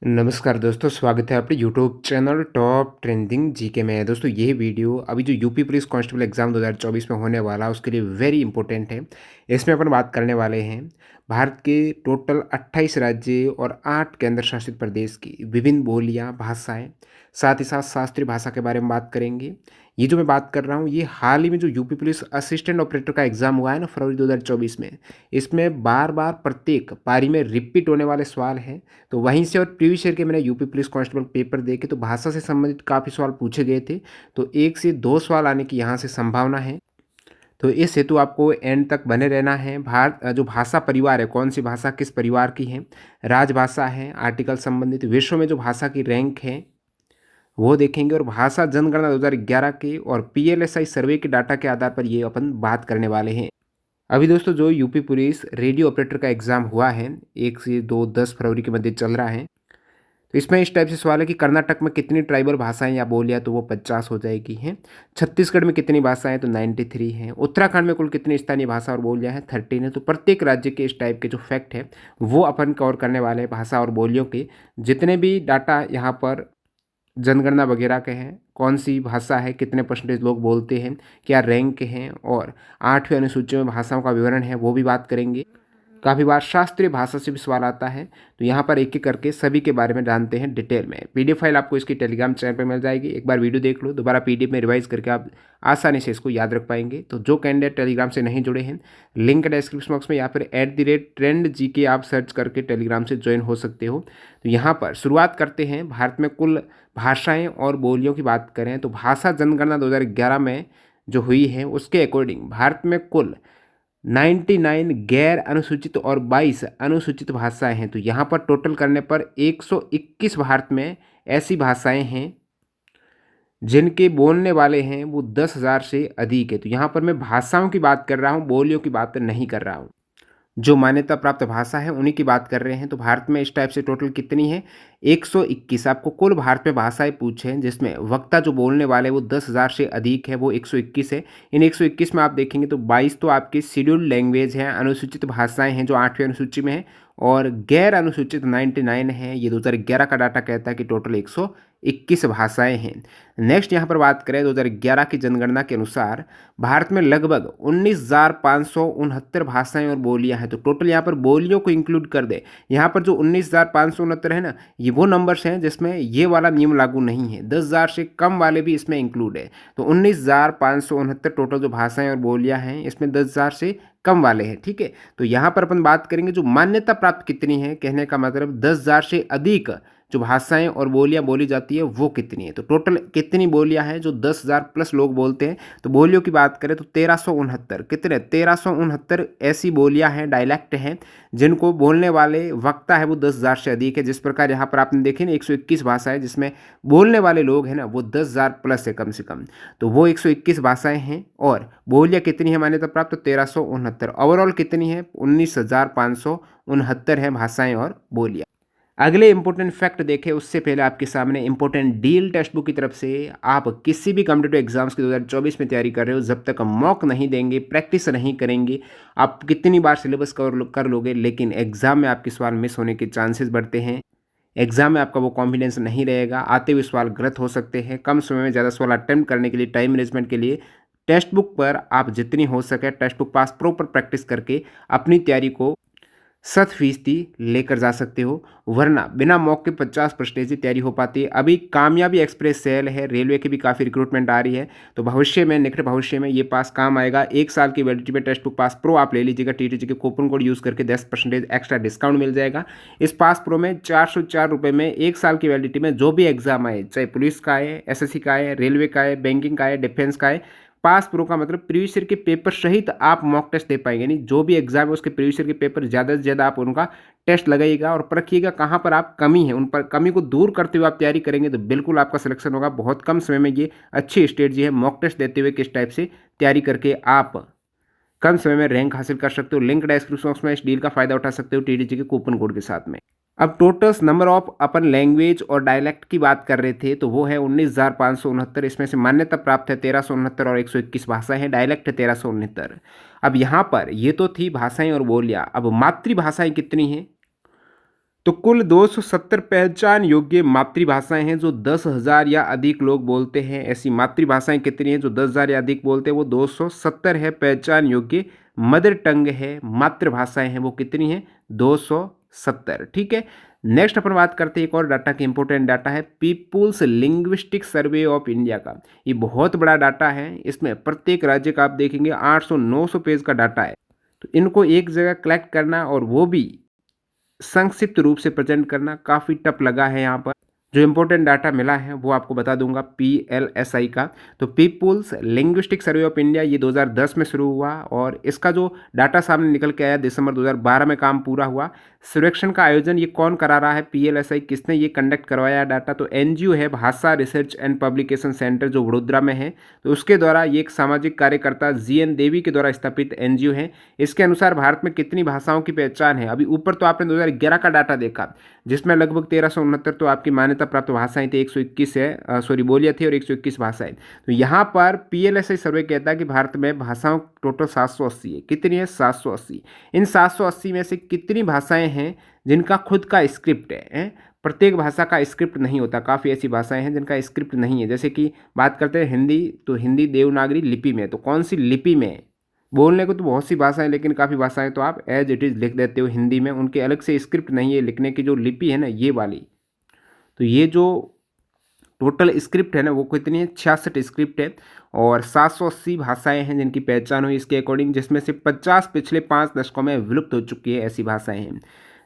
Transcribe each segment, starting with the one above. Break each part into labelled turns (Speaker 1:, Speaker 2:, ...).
Speaker 1: नमस्कार दोस्तों, स्वागत है आपके YouTube channel top trending GK में। दोस्तों ये वीडियो अभी जो यूपी पुलिस कांस्टेबल एग्ज़ाम 2024 में होने वाला उसके लिए वेरी इंपॉर्टेंट है। इसमें अपन बात करने वाले हैं भारत के टोटल 28 राज्य और 8 केंद्र शासित प्रदेश की विभिन्न बोलियां, भाषाएं, साथ ही साथ शास्त्रीय भाषा के बारे में बात करेंगे। ये जो मैं बात कर रहा हूँ ये हाल ही में जो यूपी पुलिस असिस्टेंट ऑपरेटर का एग्ज़ाम हुआ है ना फरवरी 2024 में, इसमें बार बार प्रत्येक पारी में रिपीट होने वाले सवाल हैं। तो वहीं से और प्रीवियस ईयर के मैंने यूपी पुलिस कांस्टेबल पेपर देखे तो भाषा से संबंधित काफ़ी सवाल पूछे गए थे। तो 1 से 2 सवाल आने की यहाँ से संभावना है। तो इस हेतु आपको एंड तक बने रहना है। जो भाषा परिवार है, कौन सी भाषा किस परिवार की है, राजभाषा है, आर्टिकल संबंधित विश्व में जो भाषा की रैंक है वो देखेंगे, और भाषा जनगणना 2011 के और पीएलएसआई सर्वे के डाटा के आधार पर ये अपन बात करने वाले हैं। अभी दोस्तों जो यूपी पुलिस रेडियो ऑपरेटर का एग्ज़ाम हुआ है 1 से 10 फरवरी के मध्य चल रहा है। तो इसमें इस टाइप से सवाल है कि कर्नाटक में कितनी ट्राइबल भाषाएं या बोलियां, तो वो 50 हो जाएगी हैं। छत्तीसगढ़ में कितनी भाषाएं, तो 93 हैं। उत्तराखंड में कुल कितनी स्थानीय भाषा और बोलियां हैं, 13 है। तो प्रत्येक राज्य के इस टाइप के जो फैक्ट है वो अपन कवर करने वाले हैं। भाषा और बोलियों के जितने भी डाटा यहाँ पर जनगणना वगैरह के हैं, कौन सी भाषा है, कितने परसेंटेज लोग बोलते हैं, क्या रैंक हैं, और 8वीं अनुसूची में भाषाओं का विवरण है वो भी बात करेंगे। काफ़ी बार शास्त्रीय भाषा से भी सवाल आता है, तो यहाँ पर एक एक करके सभी के बारे में जानते हैं डिटेल में। पीडीएफ फाइल आपको इसकी टेलीग्राम चैनल पर मिल जाएगी। एक बार वीडियो देख लो, दोबारा पीडीएफ में रिवाइज करके आप आसानी से इसको याद रख पाएंगे। तो जो कैंडिडेट टेलीग्राम से नहीं जुड़े हैं, लिंक डिस्क्रिप्शन बॉक्स में या फिर @trendgk आप सर्च करके टेलीग्राम से ज्वाइन हो सकते हो। तो यहाँ पर शुरुआत करते हैं। भारत में कुल भाषाएँ और बोलियों की बात करें तो भाषा जनगणना 2011 में जो हुई है उसके अकॉर्डिंग भारत में कुल 99 गैर अनुसूचित और 22 अनुसूचित भाषाएं हैं। तो यहाँ पर टोटल करने पर 121 भारत में ऐसी भाषाएं हैं जिनके बोलने वाले हैं वो 10,000 से अधिक है। तो यहाँ पर मैं भाषाओं की बात कर रहा हूँ, बोलियों की बात नहीं कर रहा हूँ। जो मान्यता प्राप्त भाषा है उन्हीं की बात कर रहे हैं। तो भारत में इस टाइप से टोटल कितनी है, 121। आपको कुल भारत में भाषाएं पूछे हैं जिसमें वक्ता जो बोलने वाले वो 10,000 से अधिक है, वो 121 है। इन 121 में आप देखेंगे तो 22 तो आपके शेड्यूल्ड लैंग्वेज हैं, अनुसूचित भाषाएं हैं जो 8वीं अनुसूची में है, और गैर अनुसूचित 99 है। ये 2011 का डाटा कहता है कि टोटल 121 भाषाएं हैं। नेक्स्ट यहाँ पर बात करें 2011 की जनगणना के अनुसार भारत में लगभग 19,569 भाषाएं और बोलियां हैं। तो टोटल यहाँ पर बोलियों को इंक्लूड कर दे, यहाँ पर जो 19,569 है ना, ये वो नंबर्स हैं जिसमें ये वाला नियम लागू नहीं है। 10,000 से कम वाले भी इसमें इंक्लूड है। तो 19,569 टोटल जो भाषाएं और बोलियां हैं इसमें 10,000 से कम वाले हैं। ठीक है, तो यहाँ पर अपन बात करेंगे जो मान्यता प्राप्त कितनी है, कहने का मतलब 10,000 से अधिक जो भाषाएं और बोलियां बोली जाती है वो कितनी है। तो टोटल कितनी बोलियां हैं जो 10,000 प्लस लोग बोलते हैं। तो बोलियों की बात करें तो 1369, कितने 1369 ऐसी बोलियां हैं, डायलैक्ट हैं जिनको बोलने वाले वक्ता है वो 10,000 से अधिक है। जिस प्रकार यहाँ पर आपने देखे ना 121 भाषाएं जिसमें बोलने वाले लोग हैं ना वो 10,000 प्लस है कम से कम, तो वो 121 भाषाएं हैं। और बोलियां कितनी है मान्यता प्राप्त, तो 1369। ओवरऑल कितनी है, 19,569 है भाषाएं और बोलियां। अगले इंपॉर्टेंट फैक्ट देखें उससे पहले आपके सामने इंपॉर्टेंट डील टेक्स्ट बुक की तरफ से। आप किसी भी कॉम्पिटिटिव एग्जाम्स की 2024 में तैयारी कर रहे हो, जब तक मॉक नहीं देंगे, प्रैक्टिस नहीं करेंगे, आप कितनी बार सिलेबस कवर कर लोगे, लेकिन एग्जाम में आपके सवाल मिस होने के चांसेस बढ़ते हैं। एग्जाम में आपका वो कॉन्फिडेंस नहीं रहेगा, आते हुए सवाल गलत हो सकते हैं। कम समय में ज़्यादा सवाल अटेम्प्ट करने के लिए, टाइम मैनेजमेंट के लिए टेक्स्ट बुक पर आप जितनी हो सके टेक्स्ट बुक पास प्रॉपर प्रैक्टिस करके अपनी तैयारी को 100% लेकर जा सकते हो। वरना बिना मॉक के 50% ही तैयारी हो पाती है। अभी कामयाबी एक्सप्रेस सेल है, रेलवे की भी काफ़ी रिक्रूटमेंट आ रही है, तो भविष्य में, निकट भविष्य में ये पास काम आएगा। 1 साल की वैलिडिटी में टेक्स्ट बुक पास प्रो आप ले लीजिएगा, टीटीजी के कूपन कोड यूज़ करके 10% एक्स्ट्रा डिस्काउंट मिल जाएगा। इस पास प्रो में 404 रुपये में 1 साल की वैलिडिटी में जो भी एग्जाम आए, चाहे पुलिस का आए, एसएससी का आए, रेलवे का आए, बैंकिंग का आए, डिफेंस का आए, पास प्रो का मतलब प्रीवियस ईयर के पेपर सहित आप मॉक टेस्ट दे पाएंगे। नहीं, जो भी एग्जाम है उसके प्रीवियस ईयर के पेपर ज़्यादा से ज़्यादा आप उनका टेस्ट लगाइएगा और परखिएगा कहाँ पर आप कमी है। उन पर कमी को दूर करते हुए आप तैयारी करेंगे तो बिल्कुल आपका सिलेक्शन होगा। बहुत कम समय में ये अच्छी स्ट्रेटजी है, मॉक टेस्ट देते हुए किस टाइप से तैयारी करके आप कम समय में रैंक हासिल कर सकते हो। लिंक डिस्क्रिप्शन बॉक्स में इस डील का फायदा उठा सकते हो टीडीजी के कूपन कोड के साथ में। अब total number of upon language और डायलेक्ट की बात कर रहे थे तो वो है 19,569। इसमें से मान्यता प्राप्त है 1369 और 121 भाषाएं हैं, डायलेक्ट है 1369। अब यहाँ पर ये तो थी भाषाएं और बोलियां। अब मातृभाषाएं कितनी हैं, तो कुल 270 पहचान योग्य मातृभाषाएं हैं जो 10,000 या अधिक लोग बोलते हैं। ऐसी मातृभाषाएं कितनी हैं जो 10,000 या अधिक बोलते हैं? वो 270 है। पहचान योग्य मदर टंग है, मातृभाषाएं हैं, वो कितनी हैं? 270। ठीक है। नेक्स्ट अपन बात करते हैं एक और डाटा की, इंपॉर्टेंट डाटा है People's Linguistic Survey of India का। ये बहुत बड़ा डाटा है। इसमें प्रत्येक राज्य का आप देखेंगे 800-900 पेज का डाटा है। तो इनको एक जगह कलेक्ट करना और वो भी संक्षिप्त रूप से प्रेजेंट करना काफ़ी टफ लगा है। यहाँ पर जो इम्पोर्टेंट डाटा मिला है वो आपको बता दूंगा PLSI का। तो People's Linguistic Survey of India ये 2010 में शुरू हुआ और इसका जो डाटा सामने निकल के आया दिसंबर 2012 में काम पूरा हुआ। सर्वेक्षण का आयोजन ये कौन करा रहा है? PLSI। किसने ये कंडक्ट करवाया डाटा? तो NGO है, भाषा रिसर्च एंड पब्लिकेशन सेंटर, जो वडोदरा में है। तो उसके द्वारा ये एक सामाजिक कार्यकर्ता GN देवी के द्वारा स्थापित NGO है। इसके अनुसार भारत में कितनी भाषाओं की पहचान है? अभी ऊपर तो आपने 2011 का डाटा देखा जिसमें लगभग 1369 तो आपकी मान्यता प्राप्त भाषाएं थी, 121 है बोलियां थी और 121 भाषाएं। तो यहाँ पर PLSI सर्वे कहता है कि भारत में भाषाओं टोटल 780 है। कितनी है? 780। इन 780 में से कितनी भाषाएं हैं जिनका खुद का स्क्रिप्ट है? प्रत्येक भाषा का स्क्रिप्ट नहीं होता। काफ़ी ऐसी भाषाएं हैं जिनका स्क्रिप्ट नहीं है। जैसे कि बात करते हैं हिंदी, तो हिंदी देवनागरी लिपि में। तो कौन सी लिपि में? बोलने को तो बहुत सी भाषाएं, लेकिन काफ़ी भाषाएं तो आप एज इट इज़ लिख देते हो हिंदी में। उनके अलग से स्क्रिप्ट नहीं है लिखने की। जो लिपि है ना ये वाली, तो ये जो टोटल स्क्रिप्ट है ना वो कितनी है? 66 स्क्रिप्ट है और 780 भाषाएं हैं जिनकी पहचान हुई इसके अकॉर्डिंग, जिसमें से 50 पिछले 5 दशकों में विलुप्त हो चुकी है ऐसी भाषाएं हैं।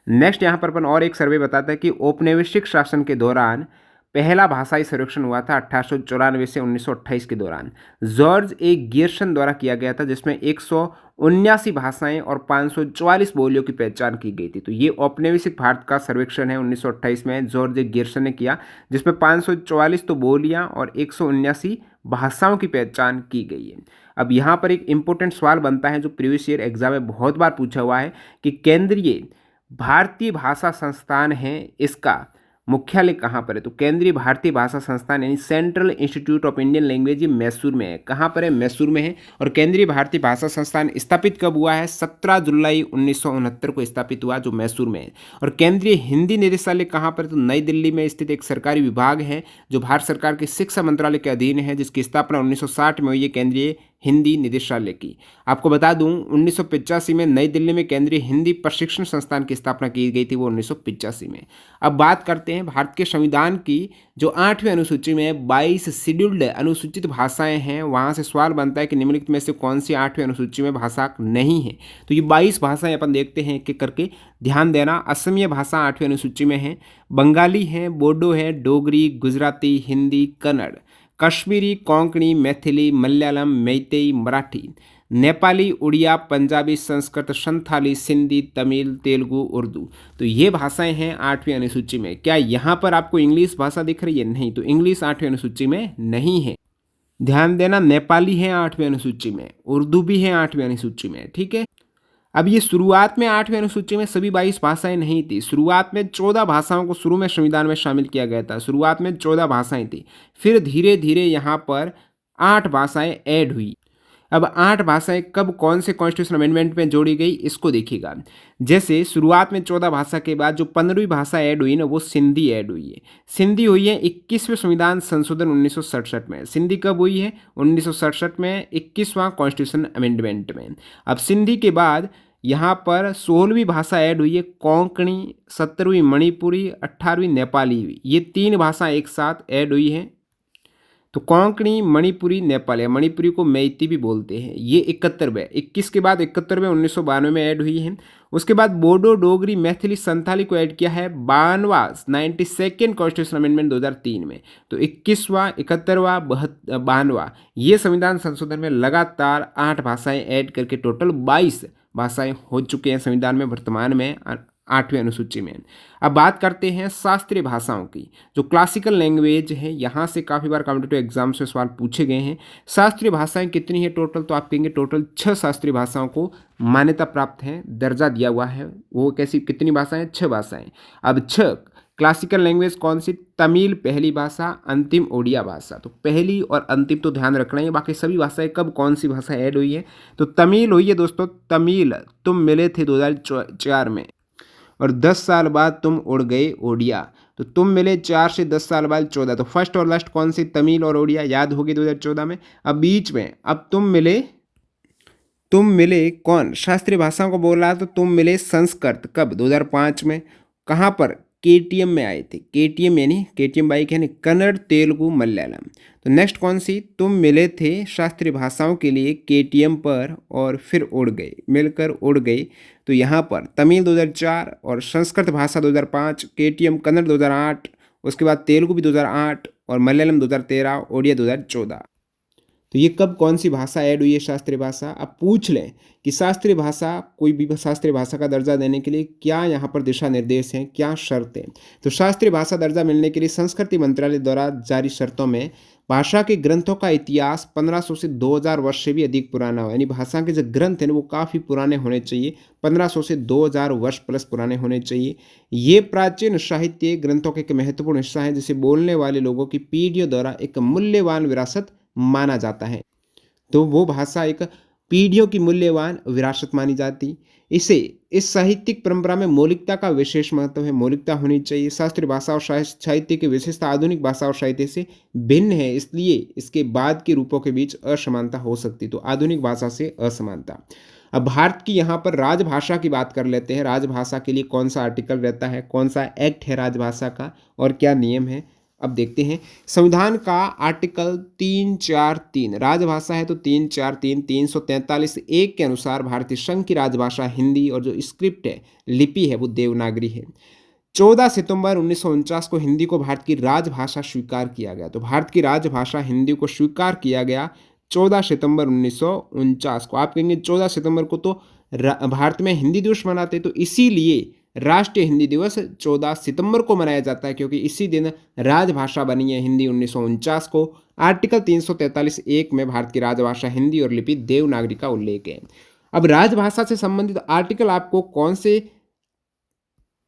Speaker 1: नेक्स्ट यहाँ पर अपन और एक सर्वे बताता है कि औपनिवेशिक शासन के दौरान पहला भाषाई सर्वेक्षण हुआ था 1894 से 1928 के दौरान। जॉर्ज ए गियर्सन द्वारा किया गया था जिसमें 179 भाषाएं और 544 बोलियों की पहचान की गई थी। तो ये औपनिवेशिक भारत का सर्वेक्षण है 1928 में जॉर्ज ए गियर्सन ने किया, जिसमें 544 तो बोलियां और 179 भाषाओं की पहचान की गई है। अब यहाँ पर एक इंपॉर्टेंट सवाल बनता है जो प्रीवियस ईयर एग्जाम में बहुत बार पूछा हुआ है कि केंद्रीय भारतीय भाषा संस्थान है, इसका मुख्यालय कहाँ पर है? तो केंद्रीय भारतीय भाषा संस्थान यानी central institute of Indian language, ये मैसूर में है। कहाँ पर है? मैसूर में है। और केंद्रीय भारतीय भाषा संस्थान स्थापित कब हुआ है? 17 जुलाई 1969 को स्थापित हुआ, जो मैसूर में है। और केंद्रीय हिंदी निदेशालय कहाँ पर? तो नई दिल्ली में स्थित एक सरकारी विभाग है जो भारत सरकार के शिक्षा मंत्रालय के अधीन है, जिसकी स्थापना 1960 में हुई है केंद्रीय हिंदी निदेशालय की। आपको बता दूं 1985 में नई दिल्ली में केंद्रीय हिंदी प्रशिक्षण संस्थान की स्थापना की गई थी, वो 1985 में। अब बात करते हैं भारत के संविधान की जो 8वीं अनुसूची में 22 शेड्यूल्ड अनुसूचित भाषाएं हैं। वहां से सवाल बनता है कि निम्नलिखित में से कौन सी 8वीं अनुसूची में भाषा नहीं है? तो ये 22 भाषाएं अपन देखते हैं एक एक करके, ध्यान देना। असमिया भाषा 8वीं अनुसूची में है, बंगाली है, बोडो है, डोगरी, गुजराती, हिंदी, कन्नड़, कश्मीरी, कोंकणी, मैथिली, मलयालम, मैतेई, मराठी, नेपाली, उड़िया, पंजाबी, संस्कृत, संथाली, सिंधी, तमिल, तेलुगु, उर्दू। तो ये भाषाएं हैं 8वीं अनुसूची में। क्या यहाँ पर आपको इंग्लिश भाषा दिख रही है? नहीं, तो इंग्लिश 8वीं अनुसूची में नहीं है। ध्यान देना, नेपाली है 8वीं अनुसूची में, उर्दू भी है 8वीं अनुसूची में। ठीक है। अब ये शुरुआत में 8वीं अनुसूची में सभी 22 भाषाएं नहीं थी। शुरुआत में 14 भाषाओं को शुरू में संविधान में शामिल किया गया था। शुरुआत में 14 भाषाएं थी, फिर धीरे धीरे यहाँ पर 8 भाषाएं ऐड हुई। अब 8 भाषाएं कब कौन से कॉन्स्टिट्यूशन अमेंडमेंट में जोड़ी गई इसको देखिएगा। जैसे शुरुआत में 14 भाषा के बाद जो 15वीं भाषा ऐड हुई ना, वो सिंधी ऐड हुई है। सिंधी हुई है 21वें संविधान संशोधन 1967 में। सिंधी कब हुई है? 1967 में, 21वां कॉन्स्टिट्यूशन अमेंडमेंट में। अब सिंधी के बाद यहाँ पर 16वीं भाषा ऐड हुई है कोंकणी, 17वीं मणिपुरी, 18वीं नेपाली। ये 3 भाषा एक साथ ऐड हुई है। तो कोंकणी, मणिपुरी, नेपाली, मणिपुरी को मैती भी बोलते हैं, ये 71वें, 21 के बाद 71वें 1992 में ऐड हुई है। उसके बाद बोडो, डोगरी, मैथिली, संथाली को ऐड किया है 92वां 92nd कॉन्स्टिट्यूशन अमेंडमेंट 2003 में। तो 21वां, 71वां, 92वां, ये संविधान संशोधन में लगातार 8 भाषाएं ऐड करके टोटल 22 भाषाएं हो चुके हैं संविधान में वर्तमान में 8वीं अनुसूची में। अब बात करते हैं शास्त्रीय भाषाओं की, जो क्लासिकल लैंग्वेज है। यहाँ से काफ़ी बार कॉम्पिटिटिव एग्जाम्स में सवाल पूछे गए हैं। शास्त्रीय भाषाएं कितनी है टोटल? तो आप कहेंगे टोटल 6 शास्त्रीय भाषाओं को मान्यता प्राप्त है, दर्जा दिया हुआ है। वो कैसी कितनी भाषाएं? 6 भाषाएं। अब 6 क्लासिकल लैंग्वेज कौन सी? तमिल पहली भाषा, अंतिम ओडिया भाषा। तो पहली और अंतिम तो ध्यान रखना है। बाकी सभी भाषाएं कब कौन सी भाषा ऐड हुई है? तो तमिल हुई है दोस्तों, तमिल तुम मिले थे 2004 में। और 10 साल बाद तुम उड़ गए ओडिया। तो तुम मिले 4 से 10 साल बाद 14। तो फर्स्ट और लास्ट कौन सी, तमिल और ओडिया, याद होगी 2014 में। अब बीच में अब तुम मिले कौन, शास्त्रीय भाषाओं को बोला तो तुम मिले संस्कृत, कब, 2005 में। कहाँ पर, केटीएम में आए थे। केटीएम यानी केटीएम बाइक यानी कन्नड़, तेलुगु, मलयालम। तो नेक्स्ट कौन सी, तुम मिले थे शास्त्रीय भाषाओं के लिए केटीएम पर और फिर उड़ गए, मिलकर उड़ गए। तो यहाँ पर तमिल 2004 और संस्कृत भाषा 2005, केटीएम कन्नड़ 2008, उसके बाद तेलुगु भी 2008 और मलयालम 2013, ओडिया 2014। तो ये कब कौन सी भाषा ऐड हुई है, शास्त्रीय भाषा। अब पूछ लें कि शास्त्रीय भाषा, कोई भी शास्त्रीय भाषा का दर्जा देने के लिए क्या यहाँ पर दिशा निर्देश हैं, क्या शर्तें। तो शास्त्रीय भाषा दर्जा मिलने के लिए संस्कृति मंत्रालय द्वारा जारी शर्तों में भाषा के ग्रंथों का इतिहास 1500 से 2000 वर्ष से भी अधिक पुराना हो, यानी भाषा के जो ग्रंथ हैं वो काफ़ी पुराने होने चाहिए, 1500 से 2000 वर्ष प्लस पुराने होने चाहिए। ये प्राचीन साहित्य ग्रंथों का एक महत्वपूर्ण हिस्सा है जिसे बोलने वाले लोगों की पीढ़ियों द्वारा एक मूल्यवान विरासत माना जाता है। तो वो भाषा एक पीढ़ियों की मूल्यवान विरासत मानी जाती। इसे इस साहित्यिक परंपरा में मौलिकता का विशेष महत्व है, मौलिकता होनी चाहिए। शास्त्रीय भाषा और साहित्य की विशेषता आधुनिक भाषा और साहित्य से भिन्न है, इसलिए इसके बाद के रूपों के बीच असमानता हो सकती। तो आधुनिक भाषा से असमानता। अब भारत की यहाँ पर राजभाषा की बात कर लेते हैं। राजभाषा के लिए कौन सा आर्टिकल रहता है, कौन सा एक्ट है राजभाषा का और क्या नियम है, अब देखते हैं। संविधान का आर्टिकल 343, राजभाषा है तो 343, 343(1) के अनुसार भारतीय संघ की राजभाषा हिंदी और जो स्क्रिप्ट है, लिपि है, वो देवनागरी है। 14 सितंबर 1949 को हिंदी को भारत की राजभाषा स्वीकार किया गया। तो भारत की राजभाषा हिंदी को स्वीकार किया गया 14 सितंबर 1949 को। आप कहेंगे 14 सितंबर को तो भारत में हिंदी दिवस मनाते, तो इसीलिए राष्ट्रीय हिंदी दिवस 14 सितंबर को मनाया जाता है, क्योंकि इसी दिन राजभाषा बनी है हिंदी 1949 को। आर्टिकल 343(1) में भारत की राजभाषा हिंदी और लिपि देवनागरी का उल्लेख है। अब राजभाषा से संबंधित आर्टिकल आपको कौन से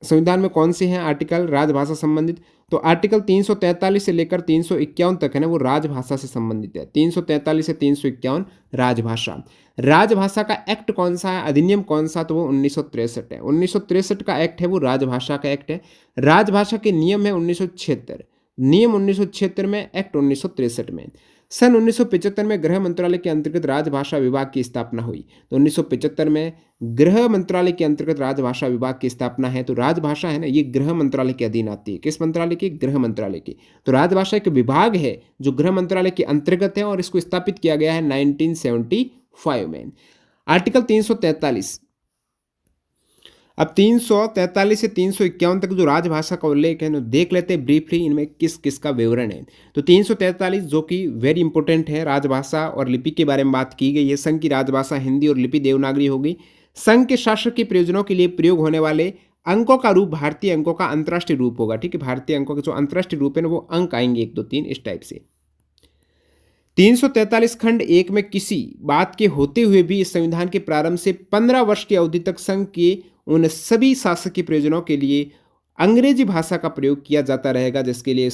Speaker 1: संविधान में कौन से हैं आर्टिकल राजभाषा संबंधित, तो आर्टिकल 343 से लेकर 351 तक है ना, वो राजभाषा से संबंधित है। 343 से 351 राजभाषा। राजभाषा का एक्ट कौन सा है, अधिनियम कौन सा, तो वो 1963 है। 1963 का एक्ट है वो राजभाषा का एक्ट है। राजभाषा के नियम है 1976, नियम 1976 में, एक्ट 1963 में। सन 1975 में गृह मंत्रालय के अंतर्गत राजभाषा विभाग की स्थापना हुई। तो 1975 में गृह मंत्रालय के अंतर्गत राजभाषा विभाग की स्थापना है। तो राजभाषा है ना, ये गृह मंत्रालय के अधीन आती है। किस मंत्रालय की, गृह मंत्रालय की। तो राजभाषा एक विभाग है जो गृह मंत्रालय के अंतर्गत है और इसको स्थापित किया गया है 1975 में। आर्टिकल 343, अब 343 से 351 तक जो राजभाषा का उल्लेख है ना, देख लेते हैं ब्रीफली इनमें किस किस का विवरण है। तो 343 जो कि वेरी इंपॉर्टेंट है, राजभाषा और लिपि के बारे में बात की गई है। संघ की राजभाषा हिंदी और लिपि देवनागरी होगी। संघ के शासन के प्रयोजनों के लिए प्रयोग होने वाले अंकों का रूप भारतीय अंकों का अंतर्राष्ट्रीय रूप होगा। ठीक है, भारतीय अंकों के जो अंतर्राष्ट्रीय रूप है ना, वो अंक आएंगे 1 2 3 इस टाइप से। 343 खंड 1 में किसी बात के होते हुए भी इस संविधान के प्रारंभ से 15 वर्ष की अवधि तक संघ के उन सभी शासकीय प्रयोजनों के लिए अंग्रेजी भाषा का प्रयोग किया जाता रहेगा, जिसके लिए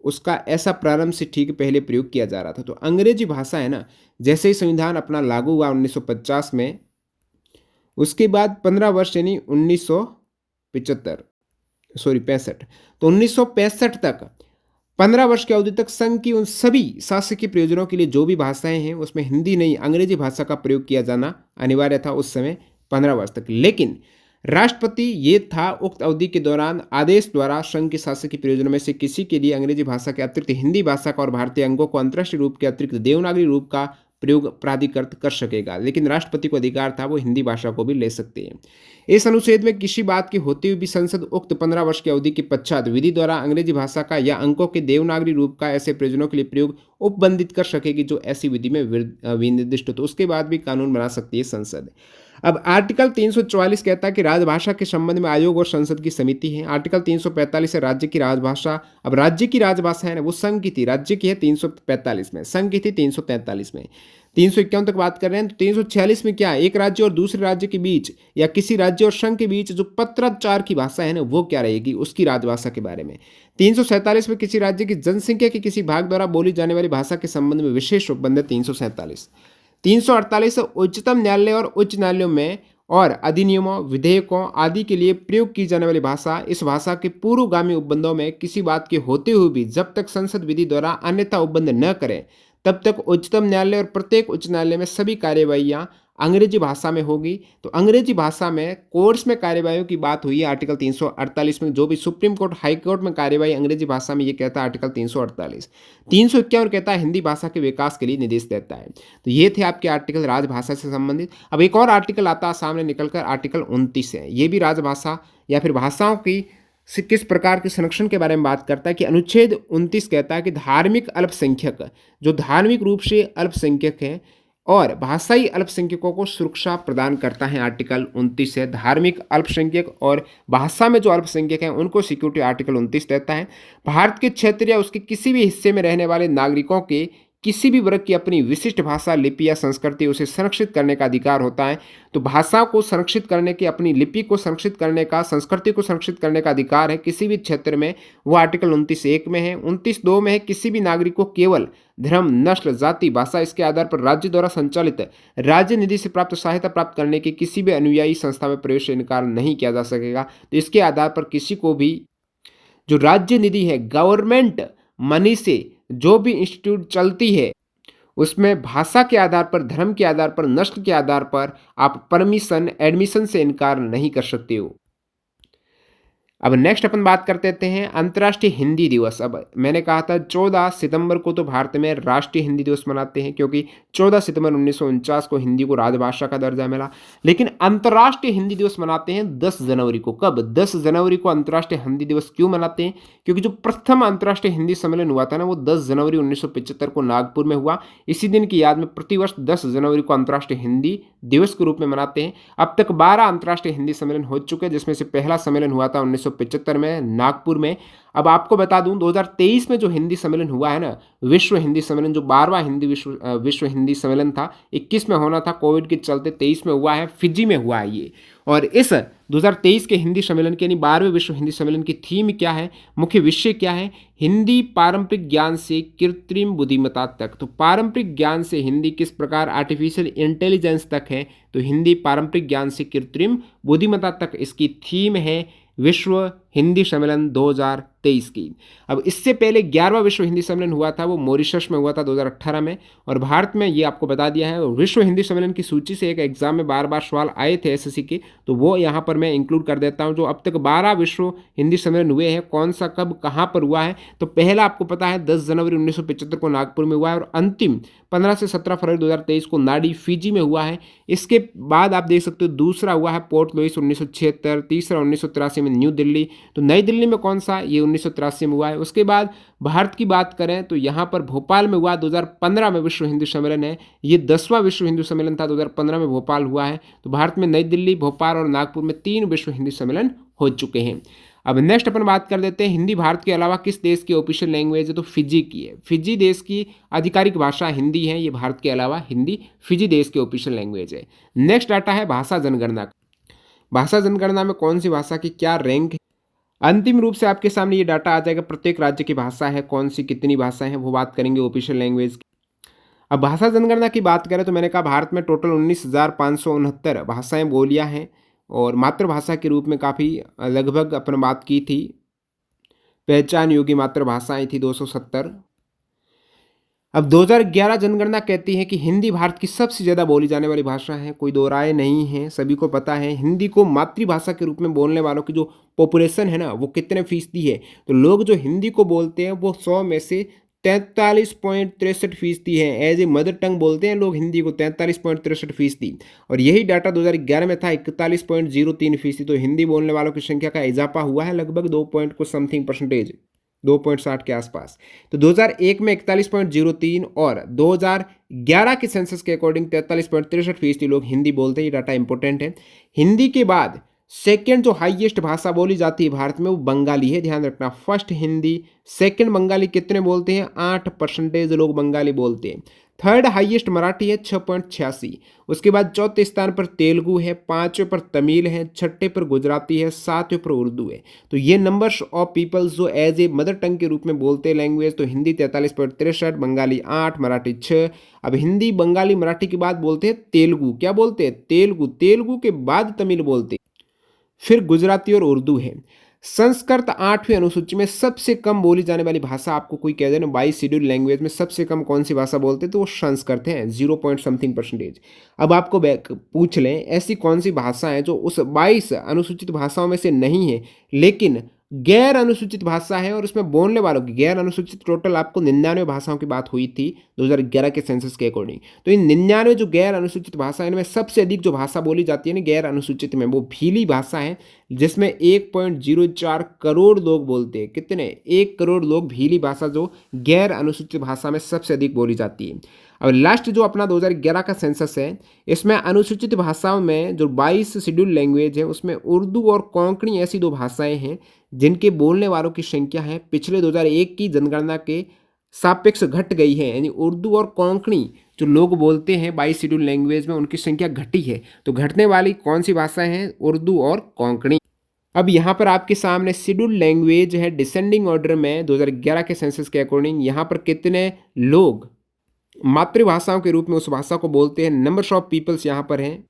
Speaker 1: उसका ऐसा प्रारंभ से ठीक पहले प्रयोग किया जा रहा था। तो अंग्रेजी भाषा है ना, जैसे ही संविधान अपना लागू हुआ 1950 में, उसके बाद 15 वर्ष यानी 65, तो 1965 तक 15 वर्ष की अवधि तक संघ की उन सभी शासकीय प्रयोजनों के लिए जो भी भाषाएं हैं उसमें हिंदी नहीं अंग्रेजी भाषा का प्रयोग किया जाना अनिवार्य था उस समय 15 वर्ष तक। लेकिन राष्ट्रपति ये था उक्त अवधि के दौरान आदेश द्वारा संघ के शासकीय प्रयोजनों में से किसी के लिए अंग्रेजी भाषा के अतिरिक्त हिंदी भाषा का और भारतीय अंगों को अंतर्राष्ट्रीय रूप के अतिरिक्त देवनागरी रूप का प्रयोग प्राधिकृत कर सकेगा। लेकिन राष्ट्रपति को अधिकार था वो हिंदी भाषा को भी ले सकते हैं। इस अनुच्छेद में किसी बात की होते हुए भी संसद उक्त 15 वर्ष की अवधि के पश्चात विधि द्वारा अंग्रेजी भाषा का या अंकों के देवनागरी रूप का ऐसे प्रयोजनों के लिए प्रयोग उपबंधित कर सकेगी जो ऐसी विधि में विनिर्दिष्ट हो। तो उसके बाद भी कानून बना सकती है संसद। अब आर्टिकल 344 कहता है कि राजभाषा के संबंध में आयोग और संसद की समिति है। आर्टिकल 345 है राज्य की राजभाषा। अब राज्य की राजभाषा है ना वो संघ की थी, राज्य की है 345 में, संघ की थी 343 में। 351 तक बात कर रहे हैं। तो 346 में क्या है, एक राज्य और दूसरे राज्य के बीच या किसी राज्य और संघ के बीच जो पत्राचार की भाषा है ना वो क्या रहेगी, उसकी राजभाषा के बारे में। 347 में किसी राज्य की जनसंख्या के किसी भाग द्वारा बोली जाने वाली भाषा के संबंध में विशेष उपबंध है 347। 348 उच्चतम न्यायालय और उच्च न्यायालयों में और अधिनियमों, विधेयकों आदि के लिए प्रयोग की जाने वाली भाषा, इस भाषा के पूर्वगामी उपबंधों में किसी बात के होते हुए भी जब तक संसद विधि द्वारा अन्यथा उपबंध न करे, तब तक उच्चतम न्यायालय और प्रत्येक उच्च न्यायालय में सभी कार्यवाहियां अंग्रेजी भाषा में होगी। तो अंग्रेजी भाषा में कोर्ट्स में कार्यवाहियों की बात हुई है आर्टिकल 348 में, जो भी सुप्रीम कोर्ट, हाई कोर्ट में कार्यवाही अंग्रेजी भाषा में, ये कहता है आर्टिकल 348। 351 कहता है हिंदी भाषा के विकास के लिए निर्देश देता है। तो ये थे आपके आर्टिकल राजभाषा से संबंधित। अब एक और आर्टिकल आता है सामने निकलकर, आर्टिकल 29 है। ये भी राजभाषा या फिर भाषाओं की किस प्रकार के संरक्षण के बारे में बात करता है कि अनुच्छेद 29 कहता है कि धार्मिक अल्पसंख्यक, जो धार्मिक रूप से अल्पसंख्यक हैं और भाषाई अल्पसंख्यकों को सुरक्षा प्रदान करता है, आर्टिकल 29 है। धार्मिक अल्पसंख्यक और भाषा में जो अल्पसंख्यक हैं उनको सिक्योरिटी आर्टिकल 29 देता है। भारत के क्षेत्र या उसके किसी भी हिस्से में रहने वाले नागरिकों के किसी भी वर्ग की अपनी विशिष्ट भाषा, लिपि या संस्कृति उसे संरक्षित करने का अधिकार होता है। तो भाषा को संरक्षित करने की, अपनी लिपि को संरक्षित करने का, संस्कृति को संरक्षित करने का अधिकार है किसी भी क्षेत्र में, वो आर्टिकल 29(1) में है। 29(2) में है किसी भी नागरिक को केवल धर्म, नस्ल, जाति, भाषा इसके आधार पर राज्य द्वारा संचालित राज्य निधि से प्राप्त सहायता प्राप्त करने की किसी भी अनुयायी संस्था में प्रवेश से इनकार नहीं किया जा सकेगा। तो इसके आधार पर किसी को भी जो राज्य निधि है, गवर्नमेंट मनी से जो भी इंस्टीट्यूट चलती है, उसमें भाषा के आधार पर, धर्म के आधार पर, नस्ल के आधार पर आप परमिशन, एडमिशन से इनकार नहीं कर सकते हो। अब नेक्स्ट अपन बात कर लेते हैं अंतर्राष्ट्रीय हिंदी दिवस। अब मैंने कहा था 14 सितंबर को तो भारत में राष्ट्रीय हिंदी दिवस मनाते हैं, क्योंकि 14 सितंबर 1949 को हिंदी को राजभाषा का दर्जा मिला। लेकिन अंतर्राष्ट्रीय हिंदी दिवस मनाते हैं 10 जनवरी को। कब? 10 जनवरी को अंतर्राष्ट्रीय हिंदी दिवस क्यों मनाते हैं? क्योंकि जो प्रथम अंतर्राष्ट्रीय हिंदी सम्मेलन हुआ था ना, वो 10 जनवरी 1975 को नागपुर में हुआ। इसी दिन की याद में प्रतिवर्ष 10 जनवरी को अंतर्राष्ट्रीय हिंदी दिवस के रूप में मनाते हैं। अब तक 12 अंतर्राष्ट्रीय हिंदी सम्मेलन हो चुके हैं, जिसमें से पहला सम्मेलन हुआ था 1975 में नागपुर में। अब आपको बता दूं 2023 में जो हिंदी सम्मेलन हुआ है ना, विश्व हिंदी सम्मेलन, जो 12वां हिंदी विश्व हिंदी सम्मेलन था, 21 में होना था, कोविड के चलते 23 में हुआ है, फिजी में हुआ है ये। और इस 2023 के हिंदी सम्मेलन के, यानी 12वें विश्व हिंदी सम्मेलन की थीम क्या है, मुख्य विषय क्या है? हिंदी पारंपरिक ज्ञान से कृत्रिम बुद्धिमत्ता तक। तो पारंपरिक ज्ञान से हिंदी किस प्रकार आर्टिफिशियल इंटेलिजेंस तक है, तो हिंदी पारंपरिक ज्ञान से कृत्रिम बुद्धिमत्ता तक इसकी थीम है विश्व हिंदी सम्मेलन 2023 की। अब इससे पहले 11वां विश्व हिंदी सम्मेलन हुआ था, वो मॉरिशस में हुआ था 2018 में। और भारत में, ये आपको बता दिया है, विश्व हिंदी सम्मेलन की सूची से एक एग्जाम में बार बार सवाल आए थे एसएससी के, तो वो यहाँ पर मैं इंक्लूड कर देता हूँ। जो अब तक 12 विश्व हिंदी सम्मेलन हुए हैं, कौन सा, कब, कहाँ पर हुआ है? तो पहला आपको पता है 10 जनवरी 1975 को नागपुर में हुआ है, और अंतिम 15 से 17 फरवरी 2023 को नाडी, फिजी में हुआ है। इसके बाद आप देख सकते हो दूसरा हुआ है पोर्ट लुइस 1976, तीसरा 1983 में न्यू दिल्ली। तो नई दिल्ली में कौन सा? ये 1983 में हुआ है। उसके बाद भारत की बात करें तो यहाँ पर भोपाल में हुआ 2015 में विश्व हिंदी सम्मेलन है। ये 10वां विश्व हिंदी सम्मेलन था, 2015 में भोपाल हुआ है। तो भारत में नई दिल्ली, भोपाल और नागपुर में 3 विश्व हिंदी सम्मेलन हो चुके हैं। अब नेक्स्ट अपन बात कर देते हैं, हिंदी भारत के अलावा किस देश की ऑफिशियल लैंग्वेज है? तो फिजी की है। फिजी देश की आधिकारिक भाषा हिंदी है। ये भारत के अलावा हिंदी फिजी देश की ऑफिशियल लैंग्वेज है। नेक्स्ट डाटा है भाषा जनगणना। भाषा जनगणना में कौन सी भाषा की क्या रैंक है, अंतिम रूप से आपके सामने ये डाटा आ जाएगा। प्रत्येक राज्य की भाषा है, कौन सी कितनी भाषाएं हैं, वो बात करेंगे ऑफिशियल लैंग्वेज की। अब भाषा जनगणना की बात करें तो मैंने कहा भारत में टोटल 19,569 भाषाएं, बोलियां हैं, और मातृभाषा के रूप में काफ़ी लगभग अपन बात की थी, पहचान योग्य मातृभाषाएं थी 270। अब 2011 जनगणना कहती है कि हिंदी भारत की सबसे ज़्यादा बोली जाने वाली भाषा है, कोई दो राय नहीं है, सभी को पता है। हिंदी को मातृभाषा के रूप में बोलने वालों की जो पॉपुलेशन है ना, वो कितने फीसदी है? तो लोग जो हिंदी को बोलते हैं वो 100 में से 43.63% है। एज ए मदर टंग बोलते हैं लोग हिंदी को, 43.63%। और यही डाटा 2011 में था 41.03%। तो हिंदी बोलने वालों की संख्या का इजाफा हुआ है लगभग 2 पॉइंट कुछ समथिंग परसेंटेज, 2.60 के आसपास। तो 2001 में 41.03 और 2011 के सेंसस के अकॉर्डिंग 43.63% लोग हिंदी बोलते हैं। ये डाटा इंपॉर्टेंट है। हिंदी के बाद सेकंड जो हाईएस्ट भाषा बोली जाती है भारत में वो बंगाली है, ध्यान रखना। फर्स्ट हिंदी, सेकंड बंगाली कितने बोलते हैं? 8% लोग बंगाली बोलते हैं। थर्ड हाईएस्ट मराठी है 6.86। उसके बाद चौथे स्थान पर तेलुगु है, पांचवें पर तमिल है, छठे पर गुजराती है, सातवें पर उर्दू है। तो ये नंबर्स ऑफ पीपल्स जो एज ए मदर टंग के रूप में बोलते हैं लैंग्वेज, तो हिंदी 43.63, बंगाली 8, मराठी 6। अब हिंदी बंगाली मराठी के बाद बोलते हैं तेलुगु। क्या बोलते हैं? तेलुगु। तेलुगु के बाद तमिल बोलते हैं, फिर गुजराती और उर्दू है। संस्कृत 8वीं अनुसूची में सबसे कम बोली जाने वाली भाषा, आपको कोई कह दे ना 22 शेड्यूल लैंग्वेज में सबसे कम कौन सी भाषा बोलते हैं, तो वो संस्कृत है, 0 पॉइंट समथिंग परसेंटेज। अब आपको पूछ लें ऐसी कौन सी भाषा है जो उस 22 अनुसूचित भाषाओं में से नहीं है लेकिन गैर अनुसूचित भाषा है, और उसमें बोलने वालों की गैर अनुसूचित टोटल आपको 99 भाषाओं की बात हुई थी 2011 के सेंसस के अकॉर्डिंग। तो इन 99 जो गैर अनुसूचित भाषा है इनमें सबसे अधिक जो भाषा बोली जाती है ना गैर अनुसूचित में, वो भीली भाषा है, जिसमें 1.04 करोड़ लोग बोलते हैं। कितने? 1 करोड़ लोग भीली भाषा जो गैर अनुसूचित भाषा में सबसे अधिक बोली जाती है। अब लास्ट जो अपना 2011 का सेंसस है, इसमें अनुसूचित भाषाओं में जो 22 शेड्यूल लैंग्वेज है उसमें उर्दू और कोंकणी ऐसी दो भाषाएं हैं जिनके बोलने वालों की संख्या है पिछले 2001 की जनगणना के सापेक्ष घट गई है। यानी उर्दू और कोंकणी जो लोग बोलते हैं 22 शेड्यूल लैंग्वेज में उनकी संख्या घटी है। तो घटने वाली कौन सी भाषाएं हैं? उर्दू और कोंकणी। अब यहाँ पर आपके सामने शेड्यूल लैंग्वेज है डिसेंडिंग ऑर्डर में 2011 के सेंसस के अकॉर्डिंग, यहाँ पर कितने लोग मातृभाषाओं के रूप में उस भाषा को बोलते हैं, नंबर्स ऑफ पीपल्स यहाँ पर हैं।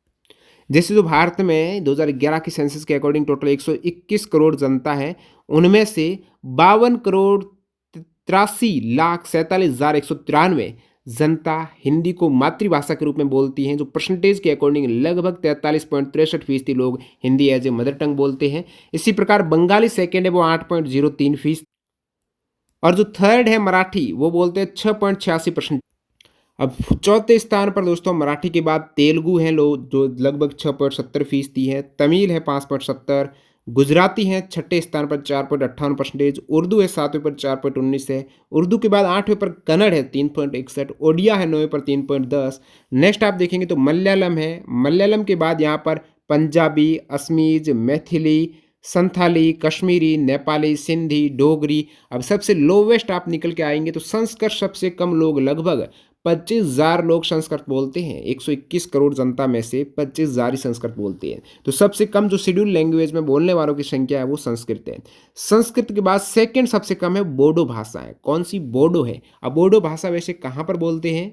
Speaker 1: जैसे जो भारत में 2011 की सेंसस के अकॉर्डिंग टोटल 121 करोड़ जनता है, उनमें से 52 करोड़ 83,47,193 जनता हिंदी को मातृभाषा के रूप में बोलती हैं, जो परसेंटेज के अकॉर्डिंग लगभग 43.63% लोग Hindi as a mother tongue बोलते हैं। इसी प्रकार बंगाली सेकेंड है वो 8.03%, और जो थर्ड है मराठी वो बोलते हैं 6.86%। अब चौथे स्थान पर दोस्तों मराठी के बाद तेलुगु है लोग जो लगभग 6.70% है, तमिल है 5.70, गुजराती है छठे स्थान पर 4.58%, उर्दू है सातवें पर 4.19 है, उर्दू के बाद आठवें पर कन्नड़ है 3.61, ओडिया है नौवें पर 3.10। नेक्स्ट आप देखेंगे तो मलयालम है, मलयालम के बाद यहाँ पर पंजाबी, असमीज, मैथिली, संथाली, कश्मीरी, नेपाली, सिंधी, डोगरी। अब सबसे लोवेस्ट आप निकल के आएंगे तो संस्कृत सबसे कम लोग, लगभग 25,000 लोग संस्कृत बोलते हैं। 121 करोड़ जनता में से 25,000 ही संस्कृत बोलते हैं। तो सबसे कम जो शेड्यूल लैंग्वेज में बोलने वालों की संख्या है वो संस्कृत है। संस्कृत के बाद सेकंड सबसे कम है बोडो भाषा है। कौन सी? बोडो है। अब बोडो भाषा वैसे कहाँ पर बोलते हैं?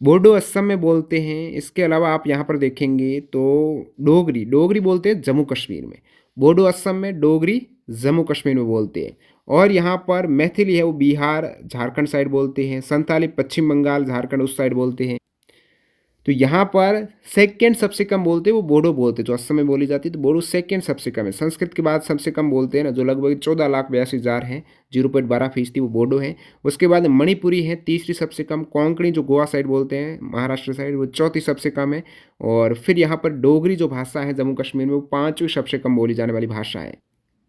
Speaker 1: बोडो असम में बोलते हैं। इसके अलावा आप यहाँ पर देखेंगे तो डोगरी, डोगरी बोलते हैं जम्मू कश्मीर में। बोडो असम में, डोगरी जम्मू कश्मीर में बोलते हैं। और यहाँ पर मैथिली है वो बिहार झारखंड साइड बोलते हैं। संथाली पश्चिम बंगाल झारखंड उस साइड बोलते हैं। तो यहाँ पर सेकंड सबसे कम बोलते हैं वो बोडो बोलते हैं, जो असम में बोली जाती है। तो बोडो सेकंड सबसे कम है। संस्कृत के बाद सबसे कम बोलते हैं ना, जो लगभग 14,82,000 हैं, 0.12% वो बोडो है। उसके बाद मणिपुरी है तीसरी सबसे कम, कोंकणी जो गोवा साइड बोलते हैं महाराष्ट्र साइड वो चौथी सबसे कम है, और फिर यहाँ पर डोगरी जो भाषा है जम्मू कश्मीर में वो पाँचवीं सबसे कम बोली जाने वाली भाषा है।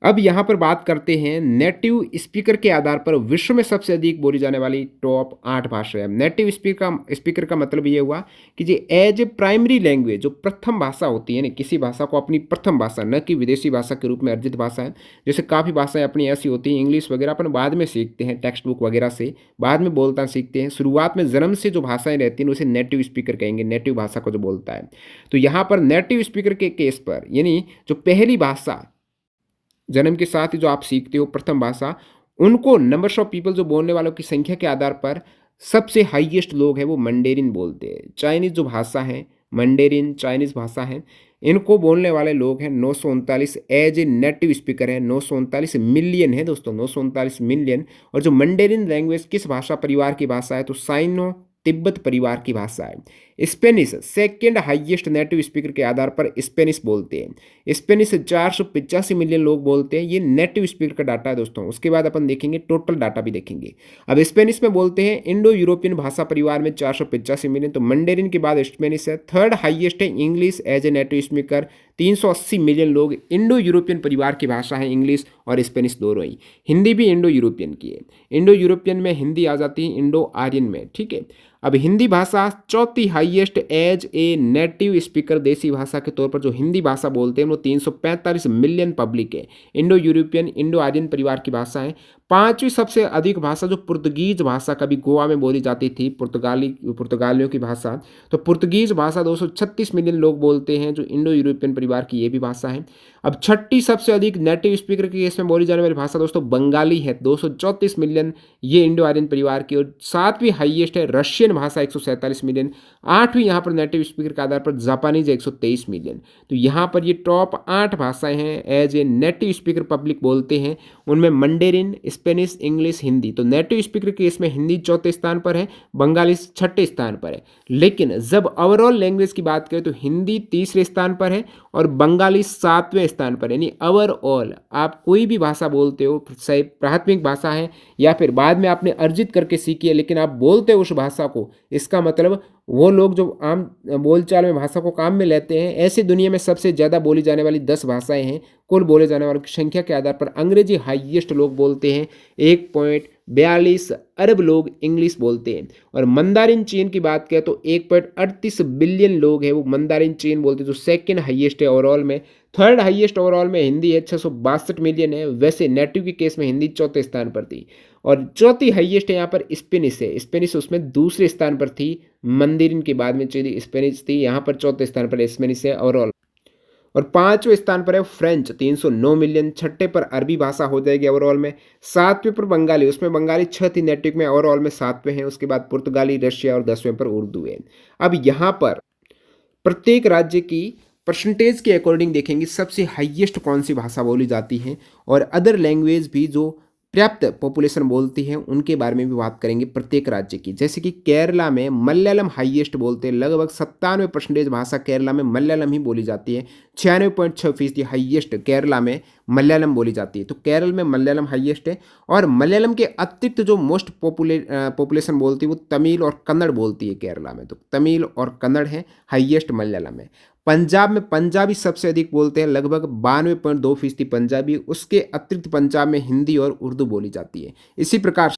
Speaker 1: अब यहाँ पर बात करते हैं नेटिव स्पीकर के आधार पर विश्व में सबसे अधिक बोली जाने वाली टॉप 8 भाषाएं। नेटिव स्पीकर का मतलब ये हुआ कि जो एज ए प्राइमरी लैंग्वेज, जो प्रथम भाषा होती है ना, किसी भाषा को अपनी प्रथम भाषा, न कि विदेशी भाषा के रूप में अर्जित भाषा है। जैसे काफ़ी भाषाएं अपनी ऐसी होती हैं, इंग्लिश वगैरह अपन बाद में सीखते हैं टेक्स्ट बुक वगैरह से, बाद में बोलता सीखते हैं। शुरुआत में जन्म से जो भाषाएं रहती हैं उसे नेटिव स्पीकर कहेंगे, नेटिव भाषा को जो बोलता है। तो यहाँ पर नेटिव स्पीकर के केस पर, यानी जो पहली भाषा जन्म के साथ ही जो आप सीखते हो प्रथम भाषा, उनको नंबर्स ऑफ पीपल जो बोलने वालों की संख्या के आधार पर सबसे हाईएस्ट लोग हैं वो मंडेरिन बोलते हैं। चाइनीज़ जो भाषा है, मंडेरिन चाइनीज़ भाषा है, इनको बोलने वाले लोग हैं 939 एज ए नेटिव स्पीकर है। 939 मिलियन है दोस्तों, 939 मिलियन। और जो मंडेरिन लैंग्वेज किस भाषा परिवार की भाषा है? तो साइनो तिब्बत परिवार की भाषा है। Spanish second highest native speaker के आधार पर स्पेनिश बोलते हैं। स्पेनिश 485 मिलियन लोग बोलते हैं। ये नेटिव स्पीकर का डाटा है दोस्तों। उसके बाद अपन देखेंगे टोटल डाटा भी देखेंगे। अब स्पेनिश में बोलते हैं इंडो यूरोपियन भाषा परिवार में 485 मिलियन, तो मंडेरिन के बाद स्पेनिश है। थर्ड हाईएस्ट है English as a native speaker, 380 million लोग। इंडो यूरोपियन परिवार की भाषा है इंग्लिश और स्पेनिश दोनों ही। हिंदी भी इंडो यूरोपियन की है। इंडो यूरोपियन में हिंदी आ जाती है इंडो आर्यन में, ठीक है। अब हिंदी भाषा चौथी highest as a native speaker देसी भाषा के तौर पर जो हिंदी भाषा बोलते हैं वो 345 मिलियन पब्लिक है। इंडो यूरोपियन इंडो आर्यन परिवार की भाषा है। पांचवी सबसे अधिक भाषा जो पुर्तगीज भाषा कभी गोवा में बोली जाती थी, पुर्तगालियों की भाषा, तो पुर्तगीज भाषा 236 मिलियन लोग बोलते हैं जो इंडो यूरोपियन परिवार की ये भी भाषा है। अब छठी सबसे अधिक नेटिव स्पीकर के केस में बोली जाने वाली भाषा दोस्तों बंगाली है, 234 मिलियन ये इंडो आर्यन परिवार की। और सातवीं हाईएस्ट है रशियन भाषा 147 मिलियन। आठवीं यहाँ पर नेटिव स्पीकर के आधार पर जापानीज 123 मिलियन। तो यहाँ पर ये टॉप 8 भाषाएं हैं as a native speaker public बोलते हैं। उनमें मंडेरिन, स्पेनिश, इंग्लिश, हिंदी। तो नेटिव स्पीकर के केस में हिंदी चौथे स्थान पर है, बंगाली छठे स्थान पर है। लेकिन जब ओवरऑल लैंग्वेज की बात करें तो हिंदी तीसरे स्थान पर है और बंगाली सातवें स्थान पर। यानी ओवरऑल आप कोई भी भाषा बोलते हो, चाहे प्राथमिक भाषा है या फिर बाद में आपने अर्जित करके सीखी है, लेकिन आप बोलते हो उस भाषा को, इसका मतलब वो लोग जो आम बोलचाल में भाषा को काम में लेते हैं, ऐसी दुनिया में सबसे ज़्यादा बोली जाने वाली 10 भाषाएं हैं। कुल बोले जाने वालों की संख्या के आधार पर अंग्रेजी हाईएस्ट लोग बोलते हैं, 1.42 अरब लोग इंग्लिश बोलते हैं। और मंदारिन चीन की बात करें तो 1.38 बिलियन लोग हैं वो मंदारिन चीन बोलते हैं, जो सेकंड हाईएस्ट है ओवरऑल में। थर्ड हाईएस्ट ओवरऑल में हिंदी है, 662 मिलियन है। वैसे नेटिव के केस में हिंदी चौथे स्थान पर थी। और चौथी हाईएस्ट है यहाँ पर स्पेनिश है, स्पेनिश उसमें दूसरे स्थान पर थी, मंदारिन के बाद में चली स्पेनिश थी, यहाँ पर चौथे स्थान पर स्पेनिश है ओवरऑल। और पांचवें स्थान पर है फ्रेंच 309 मिलियन। छठे पर अरबी भाषा हो जाएगी ओवरऑल में। सातवें पर बंगाली, उसमें बंगाली 6 थी नेटिव में, ओवरऑल में 7वें हैं। उसके बाद पुर्तगाली, रशिया और 10वें पर उर्दू है। अब यहाँ पर प्रत्येक राज्य की परसेंटेज के अकॉर्डिंग देखेंगे सबसे हाईएस्ट कौन सी भाषा बोली जाती है, और अदर लैंग्वेज भी जो पर्याप्त पॉपुलेशन बोलती है उनके बारे में भी बात करेंगे प्रत्येक राज्य की। जैसे कि केरला में मलयालम हाईएस्ट बोलते हैं, लगभग 97% भाषा केरला में मलयालम ही बोली जाती है। 96.6% हाईएस्ट केरला में मलयालम बोली जाती है। तो केरल में मलयालम हाईएस्ट है। और मलयालम के अतिरिक्त जो मोस्ट पॉपुलेशन बोलती है वो तमिल और कन्नड़ बोलती है केरला में। तो तमिल और कन्नड़ है हाईएस्ट मलयालम में। पंजाब में पंजाबी सबसे अधिक बोलते हैं, लगभग 92.2% पंजाबी। उसके अतिरिक्त पंजाब में हिंदी और उर्दू बोली जाती है। इसी प्रकार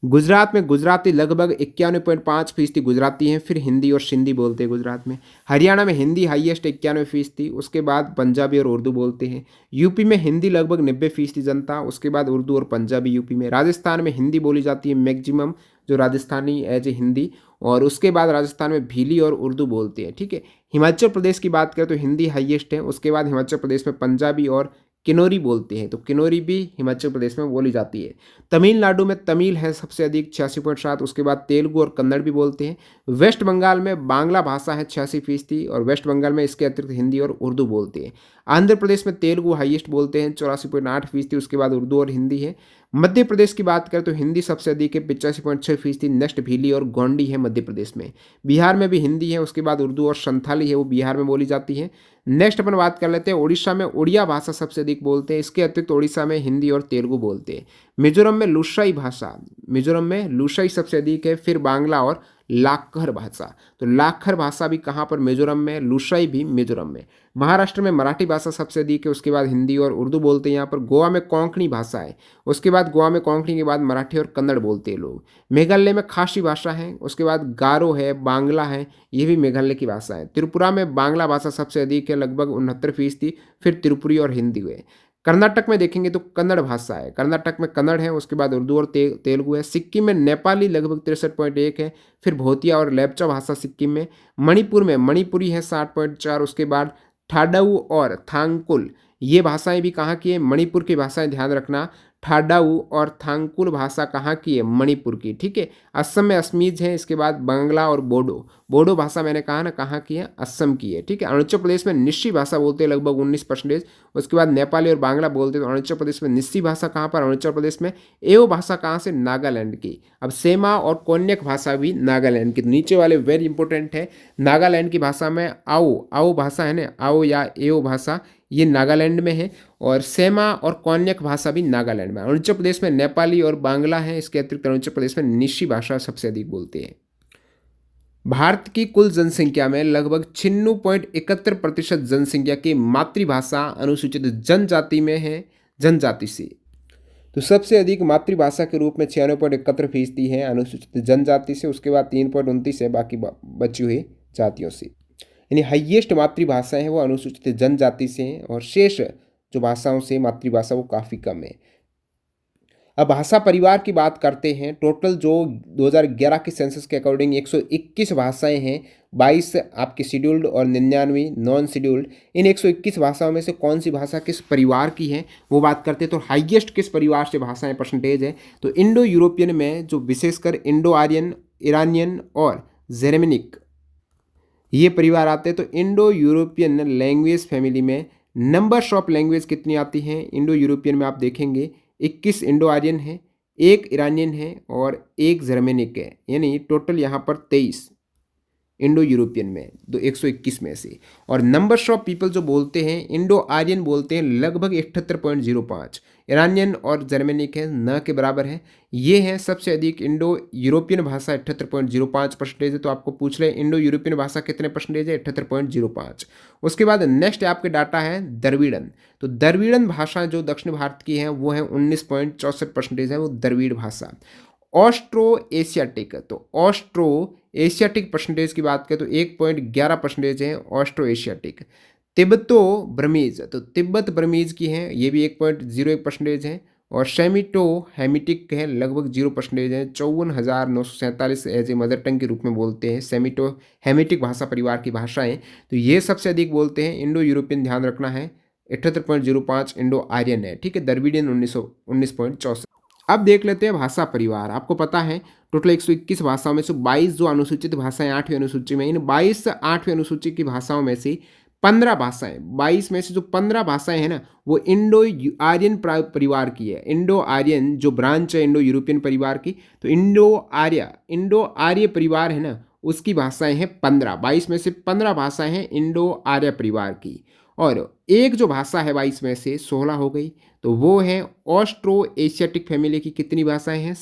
Speaker 1: गुजरात में गुजराती लगभग 91.5% गुजराती हैं, फिर हिंदी और सिंधी बोलते हैं गुजरात में। हरियाणा में हिंदी हाईएस्ट 91%, उसके बाद पंजाबी और उर्दू बोलते हैं। यूपी में हिंदी लगभग 90% जनता, उसके बाद उर्दू और पंजाबी यूपी में। राजस्थान में हिंदी बोली जाती है मैक्सिमम, जो राजस्थानी एज ए हिंदी, और उसके बाद राजस्थान में भीली और उर्दू बोलते हैं। ठीक है। हिमाचल प्रदेश की बात करें तो हिंदी हाईएस्ट है, उसके बाद हिमाचल प्रदेश में पंजाबी और किन्नौरी बोलते हैं। तो किन्नौरी भी हिमाचल प्रदेश में बोली जाती है। तमिलनाडु में तमिल है सबसे अधिक 86.7, उसके बाद तेलुगु और कन्नड़ भी बोलते हैं। वेस्ट बंगाल में बांग्ला भाषा है 86%, और वेस्ट बंगाल में इसके अतिरिक्त हिंदी और उर्दू बोलते हैं। आंध्र प्रदेश में तेलुगु हाईएस्ट बोलते हैं 84.8%, उसके बाद उर्दू और हिंदी है। मध्य प्रदेश की बात करें तो हिंदी सबसे अधिक है 85.6%, नेक्स्ट भीली और गोंडी है मध्य प्रदेश में। बिहार में भी हिंदी है, उसके बाद उर्दू और संथाली है वो बिहार में बोली जाती है। नेक्स्ट अपन बात कर लेते हैं उड़ीसा में उड़िया भाषा सबसे अधिक बोलते हैं, इसके अतिरिक्त उड़ीसा में हिंदी और तेलुगु बोलते हैं। मिजोरम में लुसाई भाषा, मिजोरम में लुसाई सबसे अधिक है, फिर बांग्ला और लाखर भाषा। तो लाखर भाषा भी कहाँ पर, मिजोरम में, लुसाई भी मिजोरम में। महाराष्ट्र में मराठी भाषा सबसे अधिक है, उसके बाद हिंदी और उर्दू बोलते हैं यहाँ पर। गोवा में कोंकणी भाषा है, उसके बाद गोवा में कोंकणी के बाद मराठी और कन्नड़ बोलते हैं लोग। मेघालय में खासी भाषा है, उसके बाद गारो है, बांग्ला है, ये भी मेघालय की भाषा है। त्रिपुरा में बांग्ला भाषा सबसे अधिक है, लगभग 69%, फिर त्रिपुरी और हिंदी हुए। कर्नाटक में देखेंगे तो कन्नड़ भाषा है, कर्नाटक में कन्नड़ है, उसके बाद उर्दू और तेलुगु है। सिक्किम में नेपाली लगभग 63.1 है, फिर भोतिया और लेप्चा भाषा सिक्किम में। मणिपुर में मणिपुरी है 60.4, उसके बाद ठाडाऊ और थांगकुल, ये भाषाएं भी कहाँ की है, मणिपुर की भाषाएं, ध्यान रखना। ठाडाऊ और थांगकुल भाषा कहाँ की है, मणिपुर की। ठीक है। असम में असमीज है, इसके बाद बांग्ला और बोडो, बोडो भाषा मैंने कहा ना कहाँ की है, असम की है। ठीक है। अरुणाचल प्रदेश में निस्सी भाषा बोलते हैं लगभग 19%, उसके बाद नेपाली और बांग्ला बोलते हैं। तो अरुणाचल प्रदेश में निस्सी भाषा कहाँ पर, अरुणाचल प्रदेश में। एओ भाषा कहाँ से, नागालैंड की। अब सेमा और कोन्याक भाषा भी नागालैंड की। नीचे वाले वेरी इंपॉर्टेंट है। नागालैंड की भाषा में आओ, आओ भाषा है ना, आओ या एओ भाषा, ये नागालैंड में है। और सेमा और कोन्याक भाषा भी नागालैंड में। अरुणाचल प्रदेश में नेपाली और बांग्ला है, इसके अतिरिक्त अरुणाचल प्रदेश में निस्सी भाषा सबसे अधिक बोलते हैं। भारत की कुल जनसंख्या में लगभग 96.71% जनसंख्या की मातृभाषा अनुसूचित जनजाति में है, जनजाति से। तो सबसे अधिक मातृभाषा के रूप में 96.71% है अनुसूचित जनजाति से, उसके बाद 3.29 है बाकी बची हुई जातियों से। यानी हाईएस्ट मातृभाषा है वो अनुसूचित जनजाति से हैं और शेष जो भाषाओं से मातृभाषा वो काफ़ी कम है। अब भाषा परिवार की बात करते हैं। टोटल जो 2011 के सेंसस के अकॉर्डिंग 121 भाषाएं हैं, 22 आपके शेड्यूल्ड और 99 नॉन शेड्यूल्ड। इन 121 भाषाओं में से कौन सी भाषा किस परिवार की है वो बात करते हैं। तो हाईएस्ट किस परिवार से भाषाएं परसेंटेज है, तो इंडो यूरोपियन में जो विशेषकर इंडो आर्यन, ईरानियन और जेरेमिनिक ये परिवार आते हैं। तो इंडो यूरोपियन लैंग्वेज फैमिली में नंबर्स ऑफ लैंग्वेज कितनी आती हैं इंडो यूरोपियन में, आप देखेंगे 21 इंडो आर्यन है, 1 ईरानियन है और 1 जर्मेनिक है, यानी टोटल यहाँ पर 23 इंडो यूरोपियन में 121 में से। और नंबर्स ऑफ पीपल जो बोलते हैं इंडो आर्यन बोलते हैं लगभग 78.05, ईरानियन और जर्मेनिक है न के बराबर है। ये है सबसे अधिक इंडो यूरोपियन भाषा 78.05% है। तो आपको पूछ रहे इंडो यूरोपियन भाषा कितने परसेंटेज है, 78.05। उसके बाद नेक्स्ट आपके डाटा है द्रविड़न। तो द्रविड़न भाषा जो दक्षिण भारत की है वो है 19.64% है वो द्रविड़ भाषा। ऑस्ट्रो एशियाटिक, तो ऑस्ट्रो एशियाटिक परसेंटेज की बात करें तो 1.11% है ऑस्ट्रो एशियाटिक। तिब्बतो ब्रमीज, तो तिब्बत ब्रमीज की है ये भी 1.01% है। और सेमिटो हेमिटिक है लगभग 0% है, 54,947 एज ए मदर टंग के रूप में बोलते हैं सेमिटो हेमिटिक भाषा परिवार की भाषाएं। तो ये सबसे अधिक बोलते हैं। इंडो यूरोपियन ध्यान रखना है 78.05 इंडो आर्यन है, ठीक है। द्रविडियन 19.64। अब देख लेते हैं भाषा परिवार। आपको पता है टोटल 121 भाषाओं में से 22 जो अनुसूचित भाषाएं 8वीं अनुसूची में, इन 22 8वीं अनुसूची की भाषाओं में से 15 भाषाएं, 22 में से जो 15 भाषाएं हैं ना वो इंडो आर्यन परिवार की है। इंडो आर्यन जो ब्रांच है इंडो यूरोपियन परिवार की, तो इंडो आर्य परिवार है ना उसकी भाषाएं हैं 15। 22 में से 15 भाषाएं हैं इंडो आर्य परिवार की। और एक जो भाषा है 22 में से 16 हो गई, तो वो है ऑस्ट्रो एशियाटिक फैमिली की। कितनी भाषाएं हैं,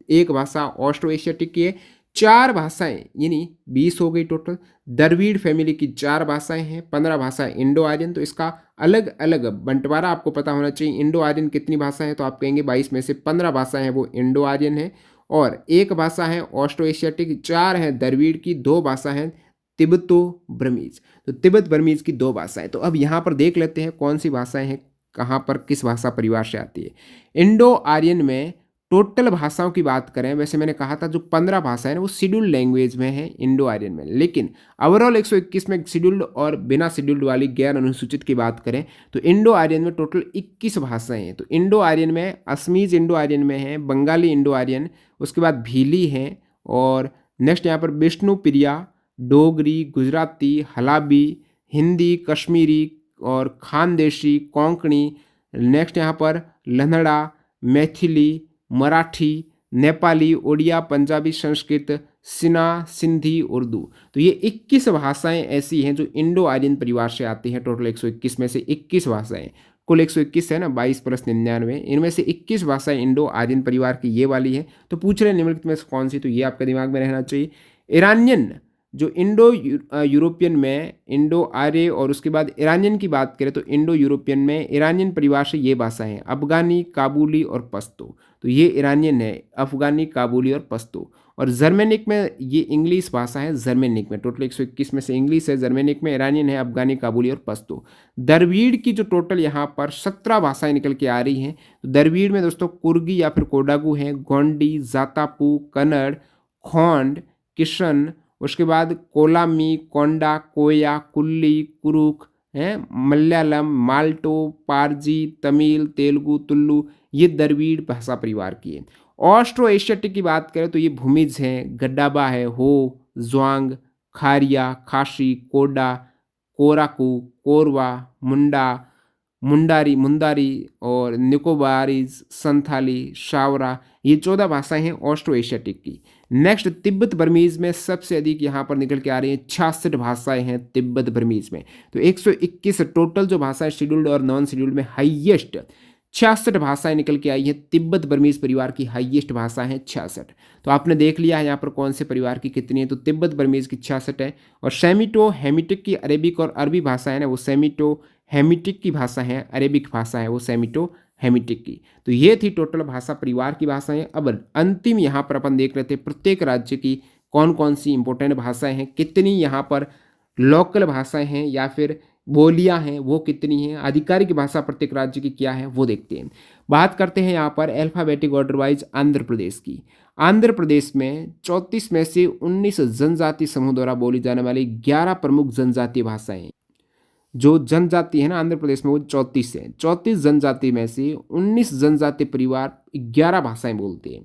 Speaker 1: एक भाषा ऑस्ट्रो एशियाटिक की है। 4 भाषाएं यानी 20 हो गई टोटल। द्रविड़ फैमिली की 4 भाषाएं हैं, 15 भाषाएं इंडो आर्यन। तो इसका अलग अलग बंटवारा आपको पता होना चाहिए। इंडो आर्यन कितनी भाषाएं हैं, तो आप कहेंगे 22 में से 15 भाषाएं हैं वो इंडो आर्यन है और एक भाषा है ऑस्ट्रो एशियाटिक, 4 है द्रविड़ की, 2 भाषा है तिब्बतो ब्रमीज। तो तिब्बत बर्मीज की 2 भाषाएं। तो अब यहाँ पर देख लेते हैं कौन सी भाषाएं हैं कहाँ पर किस भाषा परिवार से आती है। इंडो आर्यन में टोटल भाषाओं की बात करें, वैसे मैंने कहा था जो 15 भाषाएं वो शेड्यूल्ड लैंग्वेज में है इंडो आर्यन में, लेकिन ओवरऑल 121 में शेड्यूल्ड और बिना शेड्यूल्ड वाली गैर अनुसूचित की बात करें तो इंडो आर्यन में टोटल 21 भाषाएं हैं। तो इंडो आर्यन में असमीज इंडो आर्यन में है, बंगाली इंडो आर्यन, उसके बाद भीली है और नेक्स्ट यहाँ पर विष्णु प्रिया, डोगरी, गुजराती, हलाबी, हिंदी, कश्मीरी और खानदेशी, कोंकणी, नेक्स्ट यहाँ पर लन्नड़ा, मैथिली, मराठी, नेपाली, उड़िया, पंजाबी, संस्कृत, सिन्हा, सिंधी, उर्दू। तो ये 21 भाषाएं ऐसी हैं जो इंडो आर्यन परिवार से आती हैं। टोटल 121 में से 21 भाषाएं, कुल 121 है ना, 22 प्लस 99, इनमें से 21 भाषाएं इंडो आर्यन परिवार की ये वाली है। तो पूछ रहे निम्नलिखित में से कौन सी, तो ये आपके दिमाग में रहना चाहिए। ईरानियन जो इंडो यूरोपियन में इंडो आर्य और उसके बाद ईरानियन की बात करें तो इंडो यूरोपियन में ईरानियन परिवार से ये भाषा है अफगानी, काबुली और पश्तो। तो ये ईरानियन है, अफगानी, काबुली और पश्तो। और जर्मेनिक में ये इंग्लिश भाषा है, जर्मेनिक में टोटल 121 में से इंग्लिश है, जर्मेनिक में ईरानियन है, अफगानी, काबुली और पश्तो। द्रविड़ की जो टोटल यहाँ पर 17 भाषाएं निकल के आ रही हैं। तो द्रविड़ में दोस्तों कुर्गी या फिर कोडागू है, गोंडी, जातापू, कन्नड़, खोंड, किशन, उसके बाद कोलामी, कोंडा, कोया, कुल्ली, कुरुख है, मलयालम, माल्टो, पारजी, तमिल, तेलुगु, तुल्लु, ये द्रविड़ भाषा परिवार की है। ऑस्ट्रो एशियाटिक की बात करें तो ये भूमिज हैं, गड्डाबा है, हो, ज्वांग, खारिया, खासी, कोडा, कोराकू, कोरवा, मुंडा, मुंडारी और निकोबारीज, संथाली, शावरा, ये 14 भाषाएं हैं ऑस्ट्रो एशियाटिक की। नेक्स्ट तिब्बत बर्मीज में सबसे अधिक यहाँ पर निकल के आ रही हैं, 66 भाषाएं हैं तिब्बत बर्मीज में। तो 121 टोटल जो भाषाएं शेड्यूल्ड और नॉन शेड्यूल्ड में हाईएस्ट 66 भाषाएं निकल के आई हैं। तिब्बत बर्मीज परिवार की हाईएस्ट भाषा है 66। तो आपने देख लिया है यहाँ पर कौन से परिवार की कितनी है, तो तिब्बत बर्मीज की 66 है। और सेमिटो हेमिटिक की अरेबिक और अरबी भाषा है ना वो सेमिटो हेमिटिक की भाषा है, अरेबिक भाषा है वो सेमिटो हेमिटिक की। तो ये थी टोटल भाषा परिवार की भाषाएं। अब अंतिम यहाँ पर अपन देख लेते हैं प्रत्येक राज्य की कौन कौन सी इंपॉर्टेंट भाषाएं हैं, कितनी यहाँ पर लोकल भाषाएं हैं या फिर बोलियां हैं वो कितनी हैं, आधिकारिक भाषा प्रत्येक राज्य की क्या है वो देखते हैं। बात करते हैं यहाँ पर alphabetic order wise Andhra Pradesh की। आंध्र प्रदेश में 34 में से 19 जनजाति समूह द्वारा बोली जाने वाली 11 प्रमुख जनजातीय भाषाएं, जो जनजाति है ना आंध्र प्रदेश में वो 34 है। 34 जनजाति में से 19 जनजाति परिवार 11 भाषाएं बोलते हैं।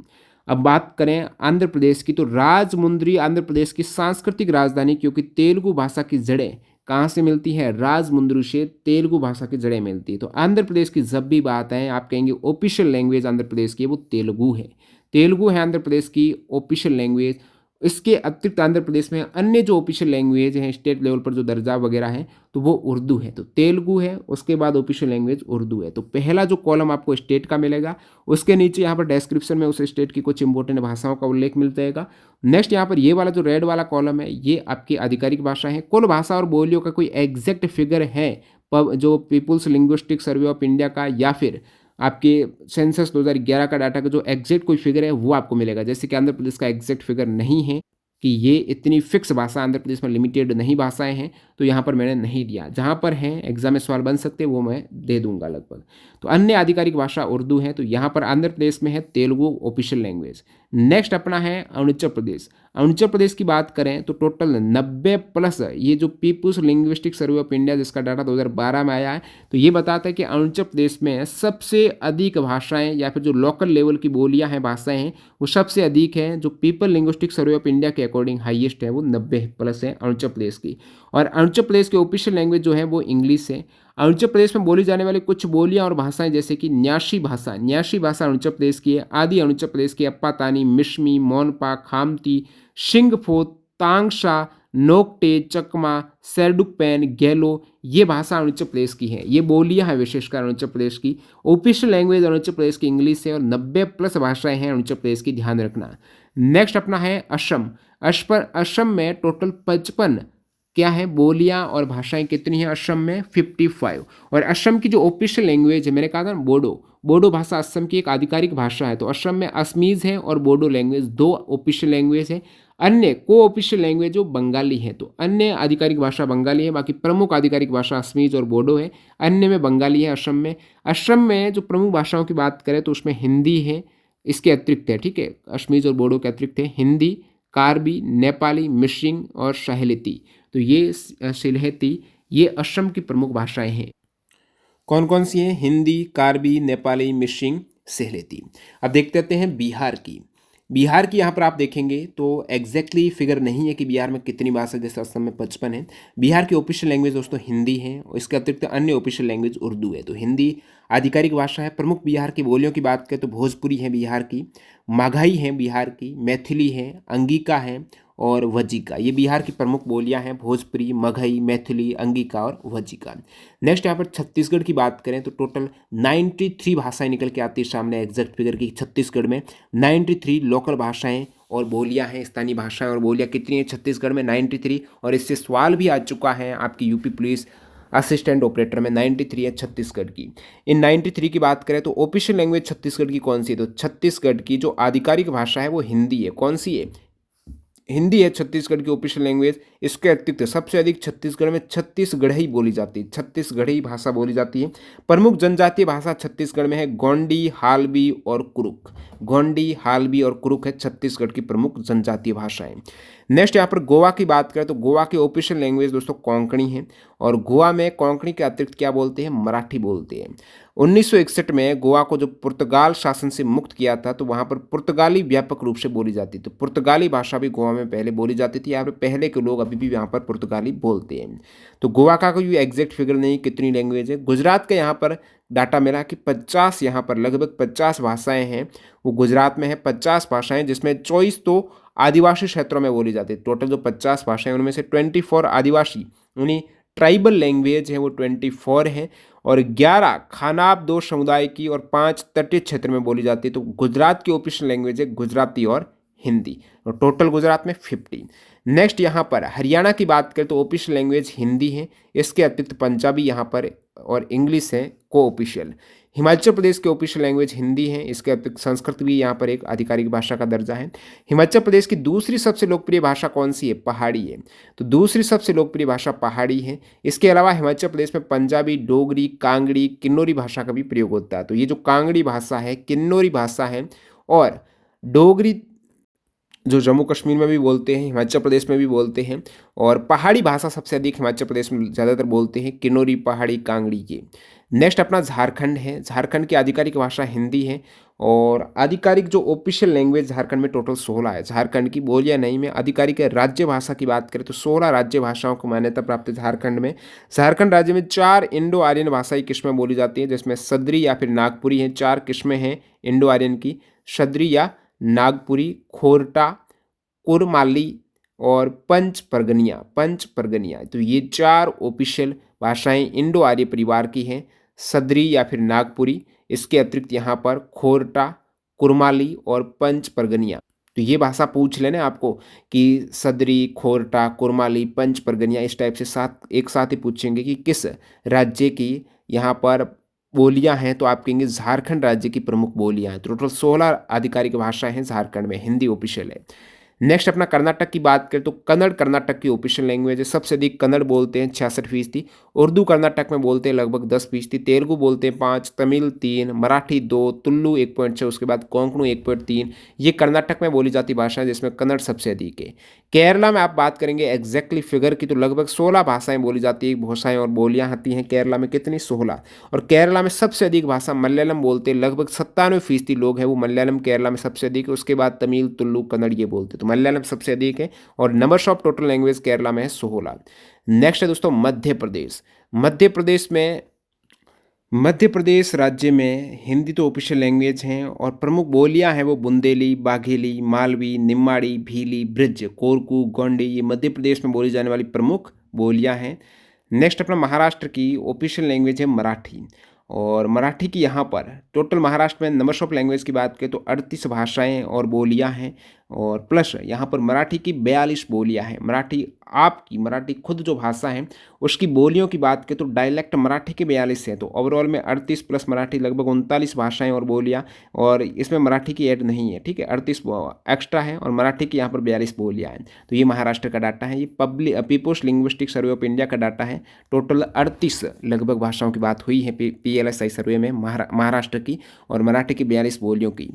Speaker 1: अब बात करें आंध्र प्रदेश की, तो राजमुंद्री आंध्र प्रदेश की सांस्कृतिक राजधानी, क्योंकि तेलुगु भाषा की जड़ें कहाँ से मिलती है, राजमुंद्री से तेलुगु भाषा की जड़ें मिलती है। तो आंध्र प्रदेश की जब भी बात है आप कहेंगे ऑफिशियल लैंग्वेज आंध्र प्रदेश की वो तेलुगु है। तेलुगु है आंध्र प्रदेश की ऑफिशियल लैंग्वेज। इसके अतिरिक्त आंध्र प्रदेश में अन्य जो ऑफिशियल लैंग्वेज हैं स्टेट लेवल पर जो दर्जा वगैरह है तो वो उर्दू है। तो तेलुगु है, उसके बाद ऑफिशियल लैंग्वेज उर्दू है। तो पहला जो कॉलम आपको स्टेट का मिलेगा, उसके नीचे यहाँ पर डिस्क्रिप्शन में उस स्टेट की कुछ इंपॉर्टेंट भाषाओं का उल्लेख मिल जाएगा। नेक्स्ट यहाँ पर ये वाला जो रेड वाला कॉलम है ये आपकी आधिकारिक भाषा है। कुल भाषा और बोलियों का कोई एग्जैक्ट फिगर है जो People's Linguistic Survey of India का या फिर आपके सेंसस 2011 का डाटा का जो एग्जैक्ट कोई फिगर है वो आपको मिलेगा। जैसे कि आंध्र प्रदेश का एग्जैक्ट फिगर नहीं है कि ये इतनी फिक्स भाषा आंध्र प्रदेश में लिमिटेड नहीं भाषाएं हैं, तो यहाँ पर मैंने नहीं दिया। जहाँ पर हैं एग्जाम में सवाल बन सकते हैं वो मैं दे दूंगा लगभग। तो अन्य आधिकारिक भाषा उर्दू है, तो यहाँ पर आंध्र प्रदेश में है तेलुगु ऑफिशियल लैंग्वेज। नेक्स्ट अपना है अरुणाचल प्रदेश। अरुणाचल प्रदेश की बात करें तो टोटल 90+ ये जो People's Linguistic Survey of India जिसका डाटा 2012 में आया है, तो ये बताता है कि अरुणाचल प्रदेश में सबसे अधिक भाषाएं या फिर जो लोकल लेवल की बोलियां हैं भाषाएं हैं वो सबसे अधिक है। जो people linguistic Survey of India के अकॉर्डिंग हाईएस्ट है वो 90+ है अरुणाचल प्रदेश की। और अरुणाचल प्रदेश की ऑफिशियल लैंग्वेज जो है वो इंग्लिश है। अरुणाचल प्रदेश में बोली जाने वाली कुछ बोलियां और भाषाएं जैसे कि न्याशी भाषा अरुणाचल प्रदेश की है। आदि अरुणाचल प्रदेश की अप्पातानी, मिश्मी, मोनपा, खामती, शिंगफो, तांगशा, नोक्टे, चकमा, सेरडुकपेन, गैलो, ये भाषा अरुणाचल प्रदेश की है। ये बोलियां हैं विशेषकर अरुणाचल प्रदेश की। ऑफिशियल लैंग्वेज अरुणाचल प्रदेश की इंग्लिश है और 90+ भाषाएं हैं अरुणाचल प्रदेश की, ध्यान रखना। नेक्स्ट अपना है असम। असम में टोटल 55 क्या है बोलियां और भाषाएं कितनी है असम में 55। और असम की जो ऑफिशियल लैंग्वेज है मैंने कहा था ना बोडो भाषा असम की एक आधिकारिक भाषा है। तो असम में असमीज है और बोडो लैंग्वेज 2 ऑफिशियल लैंग्वेज है। अन्य को ऑफिशियल लैंग्वेज जो बंगाली है, तो अन्य आधिकारिक भाषा बंगाली है, बाकी प्रमुख आधिकारिक भाषा असमीज और बोडो है। अन्य में बंगाली है असम में। असम में जो प्रमुख भाषाओं की बात करें तो उसमें हिंदी है, इसके अतिरिक्त है, ठीक है, असमीज और बोडो के अतिरिक्त है हिंदी, कार्बी, नेपाली, मिसिंग और सहेलिती। तो ये सिलहेती ये असम की प्रमुख भाषाएं हैं। कौन कौन सी हैं? हिंदी, कार्बी, नेपाली, मिसिंग, सहेलिती। अब देखते हैं बिहार की। बिहार की यहाँ पर आप देखेंगे तो एग्जैक्टली फिगर नहीं है कि बिहार में कितनी भाषा, जैसे असम में 55 है। बिहार की ऑफिशियल लैंग्वेज दोस्तों हिंदी है और इसके अतिरिक्त अन्य ऑफिशियल लैंग्वेज उर्दू है। तो हिंदी आधिकारिक भाषा है। प्रमुख बिहार की बोलियों की बात करें तो भोजपुरी है बिहार की, माघई है बिहार की, मैथिली है, अंगिका है और वज्जिका। ये बिहार की प्रमुख बोलियां हैं, भोजपुरी, मगही, मैथिली, अंगिका और वज्जिका। नेक्स्ट यहाँ पर छत्तीसगढ़ की बात करें तो टोटल 93 भाषाएं निकल के आती है सामने एग्जैक्ट फिगर की। छत्तीसगढ़ में 93 लोकल भाषाएं और बोलियां हैं, स्थानीय भाषाएं और बोलियां कितनी है छत्तीसगढ़ में 93। और इससे सवाल भी आ चुका है आपकी यूपी पुलिस असिस्टेंट ऑपरेटर में 93 है छत्तीसगढ़ की। इन 93 की बात करें तो ऑफिशियल लैंग्वेज छत्तीसगढ़ की कौन सी है? तो छत्तीसगढ़ की जो आधिकारिक भाषा है वो हिंदी है। कौन सी है? हिंदी है छत्तीसगढ़ की ऑफिशियल लैंग्वेज। इसके अतिरिक्त सबसे अधिक छत्तीसगढ़ में छत्तीसगढ़ी बोली जाती है, छत्तीसगढ़ी भाषा बोली जाती है। प्रमुख जनजातीय भाषा छत्तीसगढ़ में है गोंडी, हालबी और कुरुक। गोंडी, हालबी और कुरुक है छत्तीसगढ़ की प्रमुख जनजातीय भाषाएं। नेक्स्ट यहाँ पर गोवा की बात करें तो गोवा की ऑफिशियल लैंग्वेज दोस्तों कोंकणी है और गोवा में कोंकणी के अतिरिक्त क्या बोलते हैं? मराठी बोलते हैं। 1961 में गोवा को जो पुर्तगाल शासन से मुक्त किया था तो वहाँ पर पुर्तगाली व्यापक रूप से बोली जाती थी। तो पुर्तगाली भाषा भी गोवा में पहले बोली जाती थी। यहाँ पर पहले के लोग अभी भी यहाँ पर पुर्तगाली बोलते हैं। तो गोवा का कोई एग्जैक्ट फिगर नहीं कितनी लैंग्वेज है। गुजरात के यहाँ पर डाटा मिला कि 50 यहाँ पर लगभग 50 भाषाएं हैं वो गुजरात में है। 50 भाषाएं जिसमें 24 तो आदिवासी क्षेत्रों में बोली जाती है। टोटल जो 50 भाषाएं उनमें से 24 आदिवासी यानी ट्राइबल लैंग्वेज है वो 24 है और 11 खानाबदोश समुदाय की और 5 तटीय क्षेत्र में बोली जाती है। तो गुजरात की ऑफिशियल लैंग्वेज है गुजराती और हिंदी और टोटल गुजरात में 50। नेक्स्ट यहाँ पर हरियाणा की बात करें तो ऑफिशियल लैंग्वेज हिंदी है। इसके अतिरिक्त पंजाबी यहाँ पर और इंग्लिश है को ऑफिशियल। हिमाचल प्रदेश की ऑफिशियल लैंग्वेज हिंदी है। इसके अतिरिक्त संस्कृत भी यहाँ पर एक आधिकारिक भाषा का दर्जा है। हिमाचल प्रदेश की दूसरी सबसे लोकप्रिय भाषा कौन सी है? पहाड़ी है। तो दूसरी सबसे लोकप्रिय भाषा पहाड़ी है। इसके अलावा हिमाचल प्रदेश में पंजाबी, डोगरी, कांगड़ी, किन्नौरी भाषा का भी प्रयोग होता है। तो ये जो कांगड़ी भाषा है, किन्नौरी भाषा है और डोगरी जो जम्मू कश्मीर में भी बोलते हैं, हिमाचल प्रदेश में भी बोलते हैं और पहाड़ी भाषा सबसे अधिक हिमाचल प्रदेश में ज़्यादातर बोलते हैं, किन्नौरी, पहाड़ी, कांगड़ी ये। नेक्स्ट अपना झारखंड है। झारखंड की आधिकारिक भाषा हिंदी है और आधिकारिक जो ऑफिशियल लैंग्वेज झारखंड में टोटल 16 है। झारखंड की बोलियां नहीं में आधिकारिक राज्य भाषा की बात करें तो 16 राज्य भाषाओं को मान्यता प्राप्त है झारखंड में। झारखंड राज्य में 4 इंडो आर्यन भाषाई किस्में बोली जाती हैं, जिसमें सदरी या फिर नागपुरी हैं। 4 किस्में हैं इंडो आर्यन की, सदरी या नागपुरी, खोरटा, कुरमाली और पंच परगनिया। तो ये 4 ऑफिशियल भाषाएं इंडो आर्य परिवार की हैं, सदरी या फिर नागपुरी। इसके अतिरिक्त यहाँ पर खोरटा, कुरमाली और पंच परगनिया। तो ये भाषा पूछ लेना आपको कि सदरी, खोरटा, कुरमाली, पंच परगनिया इस टाइप से एक साथ ही पूछेंगे कि किस राज्य की यहाँ पर बोलियां हैं, तो आप कहेंगे झारखंड राज्य की प्रमुख बोलियां हैं। टोटल 16 आधिकारिक भाषा हैं झारखंड में, हिंदी ऑफिशियल है। नेक्स्ट अपना कर्नाटक की बात करें तो कन्नड़ कर्नाटक की ऑफिशियल लैंग्वेज है। सबसे अधिक कन्नड़ बोलते हैं 66%, उर्दू कर्नाटक में बोलते हैं लगभग 10%, तेलुगु बोलते हैं 5, तमिल 3, मराठी 2, तुलु 1.6, उसके बाद कोंकणू 1.3। ये कर्नाटक में बोली जाती भाषा है जिसमें कन्नड़ सबसे अधिक है। केरला में आप बात करेंगे एग्जैक्टली फिगर की तो लगभग 16 भाषाएं बोली जाती है, भाषाएं और बोलियां आती हैं केरला में। कितनी? 16। और केरला में सबसे अधिक भाषा मलयालम बोलते हैं, लगभग 97% लोग हैं वो मलयालम केरला में सबसे अधिक है। उसके बाद तमिल, तुलु, कन्नड़ ये बोलते हैं। तो मलयालम सबसे अधिक है और number of total language Kerala में है 16। नेक्स्ट है दोस्तों मध्य प्रदेश। मध्य प्रदेश राज्य में हिंदी तो ऑफिशियल लैंग्वेज हैं और प्रमुख बोलियां हैं वो बुंदेली, बाघेली, मालवी, निम्माड़ी, भीली, ब्रिज, कोरकू, गोंडी। ये मध्य प्रदेश में बोली जाने वाली प्रमुख बोलियां हैं। नेक्स्ट अपना महाराष्ट्र की ऑफिशियल लैंग्वेज है मराठी और मराठी की यहाँ पर टोटल महाराष्ट्र में नंबर ऑफ लैंग्वेज की बात करें तो 38 भाषाएं और बोलियां हैं और प्लस यहाँ पर मराठी की 42 बोलियां हैं। मराठी खुद जो भाषा है उसकी बोलियों की बात करें तो डायलेक्ट मराठी के 42 है। तो ओवरऑल में 38 प्लस मराठी लगभग 39 भाषाएं और बोलियां, और इसमें मराठी की ऐड नहीं है, ठीक है। 38 एक्स्ट्रा है और मराठी की यहाँ पर 42 बोलियां हैं। तो ये महाराष्ट्र का डाटा है। ये People's Linguistic Survey of India का डाटा है। टोटल 38 लगभग भाषाओं की बात हुई है PLSI सर्वे में महाराष्ट्र की और मराठी की 42 बोलियों की।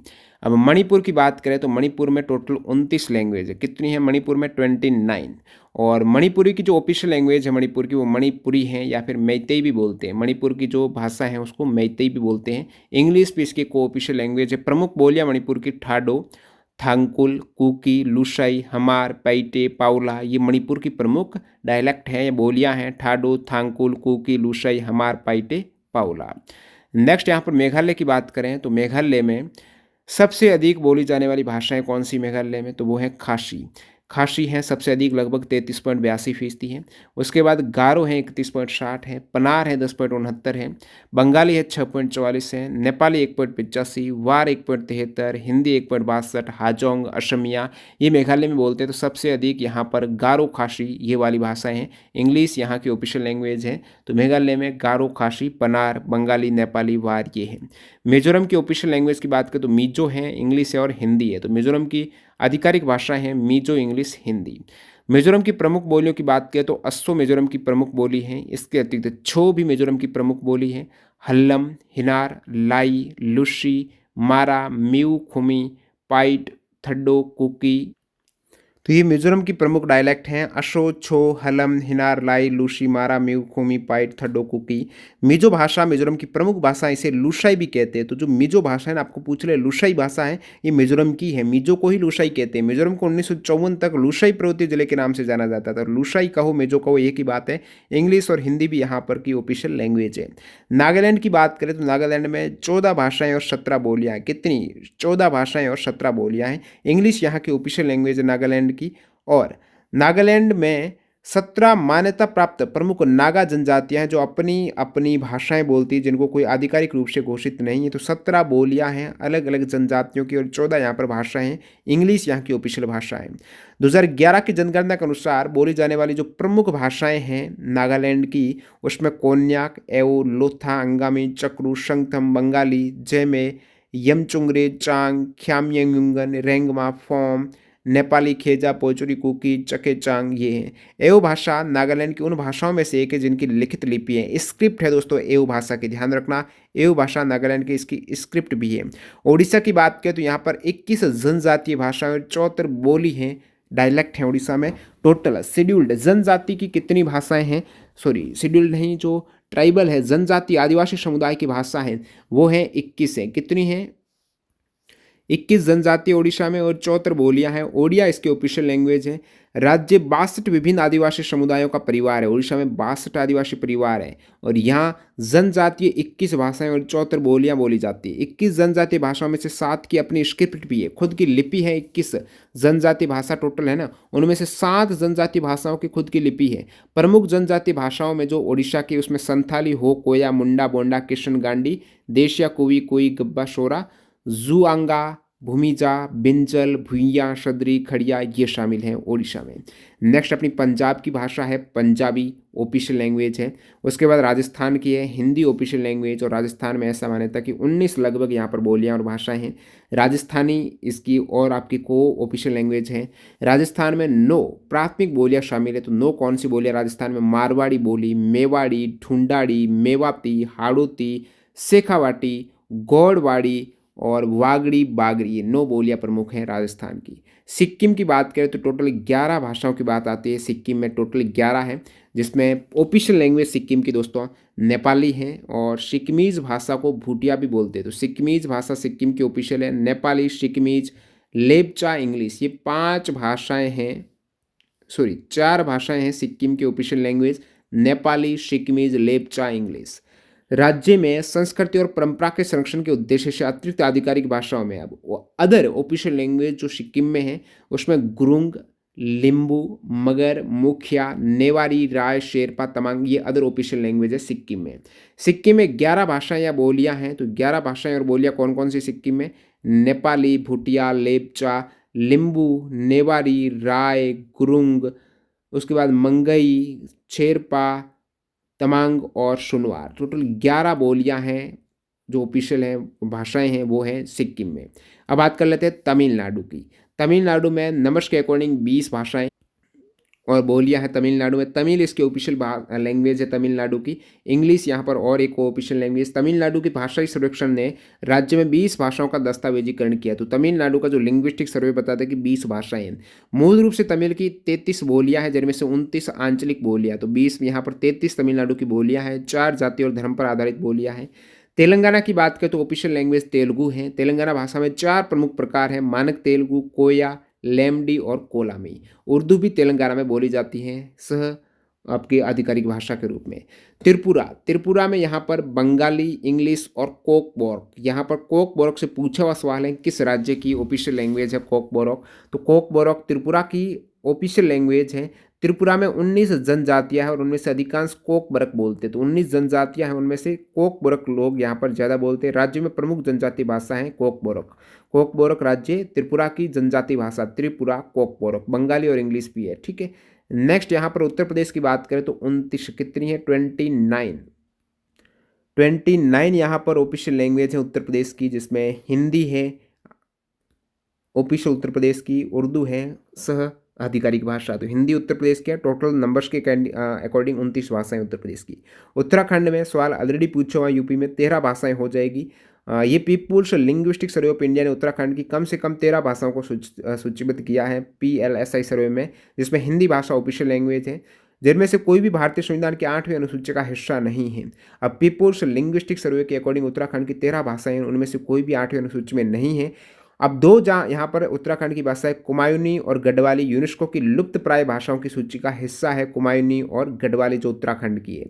Speaker 1: अब मणिपुर की बात करें तो मणिपुर में टोटल 29 लैंग्वेज है। कितनी है मणिपुर में? 29। और मणिपुरी की जो ऑफिशियल लैंग्वेज है मणिपुर की वो मणिपुरी है या फिर मैतेई भी बोलते हैं। मणिपुर की जो भाषा है उसको मैतेई भी बोलते हैं। इंग्लिश भी इसकी को ऑफिशियल लैंग्वेज है। प्रमुख बोलियां मणिपुर की ठाडो, थांगकुल, कुकी, लुसाई, हमार, पैटे, पाउला। ये मणिपुर की प्रमुख डायलेक्ट हैं, ये बोलियां हैं। ठाडो, थांगकुल, कुकी, लुसाई, हमार, पैटे, पाउला। नेक्स्ट यहाँ पर मेघालय की बात करें तो मेघालय में सबसे अधिक बोली जाने वाली भाषाएं कौन सी मेघालय में? तो वो है खासी हैं सबसे अधिक, लगभग 33.82% है। उसके बाद गारो है 31.60 है, पनार है 10.69 है, बंगाली है 6.44 है, नेपाली 1.85, वार 1.73, हिंदी 1.62, हाजोंग, असमिया ये मेघालय में बोलते हैं। तो सबसे अधिक यहाँ पर गारो खासी ये वाली भाषाएं हैं। इंग्लिश यहाँ की ऑफिशियल लैंग्वेज है। तो मेघालय में गारो, खासी, पनार, बंगाली, नेपाली, वार ये है। मिजोरम की ऑफिशियल लैंग्वेज की बात करें तो मिजो है, इंग्लिश है और हिंदी है। तो मिजोरम की आधिकारिक भाषा है मिजो, इंग्लिश, हिंदी। मिजोरम की प्रमुख बोलियों की बात करें तो अस्सो मिजोरम की प्रमुख बोली है। इसके अतिरिक्त छो भी मिजोरम की प्रमुख बोली है। हल्लम, हिनार, लाई, लुशी, मारा, म्यू, खुमी, पाइट, थड्डो, कुकी। तो ये मिजोरम की प्रमुख डायलेक्ट हैं। अशो, छो, हलम, हिनार, लाई, लूशी, मारा, म्यू, खुमी, पाइट, थड्डो, कुकी। मिजो भाषा मिजोरम की प्रमुख भाषा, इसे लुशाई भी कहते हैं। तो जो मिजो भाषा है ना, आपको पूछ रहे लुशाई भाषा है, ये मिजोरम की है। मिजो को ही लुशाई कहते हैं। मिजोरम को 1954 तक लुशाई पर्वतीय जिले के नाम से जाना जाता था। लुशाई कहो मिजो कहो एक ही बात है। इंग्लिश और हिंदी भी यहाँ पर की ऑफिशियल लैंग्वेज है। नागालैंड की बात करें तो नागालैंड में 14 भाषाएं और 17 बोलियाँ हैं। कितनी? 14 भाषाएं और 17 बोलियाँ हैं। इंग्लिश यहाँ की ऑफिशियल लैंग्वेज है नागालैंड की। और नागालैंड में 17 मान्यता प्राप्त प्रमुख नागा जनजातियां हैं जो अपनी अपनी भाषाएं बोलती हैं, जिनको कोई आधिकारिक रूप से घोषित नहीं है। तो 17 बोलियां हैं अलग अलग जनजातियों की और 14 यहाँ पर भाषाएं हैं। इंग्लिश यहाँ की ऑफिशियल भाषा है। 2011 की जनगणना के अनुसार बोली जाने वाली जो प्रमुख भाषाएं हैं नागालैंड की, उसमें कोन्याक, एओ, लोथा, अंगामी, चक्रू, संगथम, बंगाली, जेमे, यमचुंगरे, चांग, ख्यामयंगुंगन, रेंगमा, फोम, नेपाली, खेजा, पोचुरी, कुकी, चकेचांग ये हैं। एओ भाषा नागालैंड की उन भाषाओं में से एक है जिनकी लिखित लिपि है। स्क्रिप्ट है दोस्तों एओ भाषा की, ध्यान रखना। एओ भाषा नागालैंड की इसकी स्क्रिप्ट भी है। उड़ीसा की बात करें तो यहाँ पर 21 जनजातीय भाषाएं और 74 बोली हैं, डायलेक्ट हैं उड़ीसा में। टोटल शेड्यूल्ड जनजाति की कितनी भाषाएं हैं, सॉरी शेड्यूल्ड नहीं, जो ट्राइबल है जनजाति आदिवासी समुदाय की भाषा है वो है 21 है। कितनी है? 21 जनजाति ओडिशा में और 74 बोलियां हैं। ओडिया इसकी ऑफिशियल लैंग्वेज है। राज्य 62 विभिन्न आदिवासी समुदायों का परिवार है। उड़ीसा में 62 आदिवासी परिवार है और यहाँ जनजातीय 21 भाषाएं और 74 बोलियां बोली जाती है। 21 जनजातीय भाषाओं में से 7 की अपनी स्क्रिप्ट भी है, खुद की लिपि है। 21 जनजातीय भाषा टोटल है ना, उनमें से 7 जनजातीय भाषाओं की खुद की लिपि है। प्रमुख जनजातीय भाषाओं में जो ओडिशा की, उसमें संथाली, हो, कोया, मुंडा, बोंडा, किशन, गांडी, देशिया, कुवी, कोई, गब्बा, शोरा, जुआंगा, भूमिजा, बिंजल, भुइयाँ, शदरी, खड़िया ये शामिल हैं ओडिशा में। नेक्स्ट अपनी पंजाब की भाषा है पंजाबी, ऑफिशियल लैंग्वेज है। उसके बाद राजस्थान की है हिंदी ऑफिशियल लैंग्वेज, और राजस्थान में ऐसा मान्यता कि 19 लगभग यहाँ पर बोलियाँ और भाषाएं हैं। राजस्थानी इसकी और आपकी को ऑफिशियल लैंग्वेज है। राजस्थान में 9 प्राथमिक बोलियाँ शामिल है। तो 9 कौन सी बोलियाँ राजस्थान में? मारवाड़ी बोली, मेवाड़ी, ढूंढाड़ी, मेवाती, हाड़ौती, शेखावाटी, गौड़वाड़ी और वागड़ी बागड़ी, ये 9 बोलियां प्रमुख हैं राजस्थान की। सिक्किम की बात करें तो टोटल 11 भाषाओं की बात आती है। सिक्किम में टोटल 11 है, जिसमें ऑफिशियल लैंग्वेज सिक्किम की दोस्तों नेपाली है और सिक्किमीज भाषा को भूटिया भी बोलते हैं। तो सिक्किमीज भाषा सिक्किम की ऑफिशियल है। नेपाली, सिक्किमीज, लेप्चा, इंग्लिश, ये 5 भाषाएं हैं, सॉरी 4 भाषाएं हैं सिक्किम की official language, Nepali, Sikkimese, Lepcha, English. राज्य में संस्कृति और परंपरा के संरक्षण के उद्देश्य से अतिरिक्त आधिकारिक भाषाओं में अब अदर ऑफिशियल लैंग्वेज जो सिक्किम में है, उसमें गुरुंग, लिम्बू, मगर, मुखिया, नेवारी, राय, शेरपा, तमांग ये अदर ऑफिशियल लैंग्वेज है सिक्किम में। सिक्किम में 11 भाषाएं या बोलियां हैं। तो 11 भाषाएं और बोलियां कौन कौन सी सिक्किम में? नेपाली, भूटिया, लेप्चा, लिम्बू, नेवारी, राय, गुरुंग, उसके बाद मंगई, शेरपा, तमांग और सुनवार। टोटल 11 बोलियां हैं जो ऑफिशियल हैं, भाषाएं हैं वो हैं सिक्किम में। अब बात कर लेते हैं तमिलनाडु की। तमिलनाडु में नंबर्स के अकॉर्डिंग 20 भाषाएं और बोलियां हैं तमिलनाडु में। तमिल इसकी ऑफिशियल लैंग्वेज है तमिलनाडु की। इंग्लिश यहाँ पर और एक ऑफिशियल लैंग्वेज। तमिलनाडु के भाषाई सर्वेक्षण ने राज्य में 20 भाषाओं का दस्तावेजीकरण किया। तो तमिलनाडु का जो लिंग्विस्टिक सर्वे बताता है कि 20 भाषाएं हैं। मूल रूप से तमिल की 33 बोलियां हैं, जिनमें से 29 आंचलिक बोलियां। तो 20 यहाँ पर 33 तमिलनाडु की बोलियां हैं। 4 जाति और धर्म पर आधारित बोलियां हैं। तेलंगाना की बात करें तो ऑफिशियल लैंग्वेज तेलुगु है। तेलंगाना भाषा में 4 प्रमुख प्रकार हैं, मानक तेलुगु, कोया, लेमडी और कोलामी। उर्दू भी तेलंगाना में बोली जाती है सह आपकी आधिकारिक भाषा के रूप में। त्रिपुरा, त्रिपुरा में यहाँ पर बंगाली, इंग्लिश और कोकबोरक। यहाँ पर कोकबोरक से पूछा हुआ सवाल है किस राज्य की ऑफिशियल लैंग्वेज है कोकबोरक। तो कोकबोरक त्रिपुरा की ऑफिशियल लैंग्वेज है। त्रिपुरा में 19 जनजातियां हैं और उनमें से अधिकांश कोकबरक बोलते हैं। तो 19 जनजातियां हैं, उनमें से कोकबरक लोग यहाँ पर ज़्यादा बोलते हैं। राज्य में प्रमुख जनजातीय भाषा है कोकबोरक। कोकबोरक राज्य त्रिपुरा की जनजातीय भाषा त्रिपुरा कोकबोरक। बंगाली और इंग्लिश भी है, ठीक है। नेक्स्ट यहाँ पर उत्तर प्रदेश की बात करें तो 29 कितनी है? 29 यहाँ पर ऑफिशियल लैंग्वेज है उत्तर प्रदेश की, जिसमें हिंदी है ऑफिशियल उत्तर प्रदेश की, उर्दू है सह आधिकारिक भाषा। तो हिंदी उत्तर प्रदेश की है। टोटल नंबर्स के अकॉर्डिंग 29 भाषाएं उत्तर प्रदेश की। उत्तराखंड में सवाल ऑलरेडी पूछा हुआ, यूपी में 13 भाषाएं हो जाएगी। ये People's Linguistic Survey of India ने उत्तराखंड की कम से कम 13 भाषाओं को सूचीबद्ध किया है PLSI सर्वे में, जिसमें हिंदी भाषा ऑफिशियल लैंग्वेज है, जिनमें से कोई भी भारतीय संविधान के 8वें अनुसूची का हिस्सा नहीं है। अब पीपुल्स लिंग्विस्टिक सर्वे के अकॉर्डिंग उत्तराखंड की 13 भाषाएं, उनमें से कोई भी 8वें अनुसूची में नहीं है। अब 2 जहाँ यहाँ पर उत्तराखंड की भाषा है कुमायूनी और गढ़वाली, यूनेस्को की लुप्त प्राय भाषाओं की सूची का हिस्सा है कुमायूनी और गढ़वाली जो उत्तराखंड की है।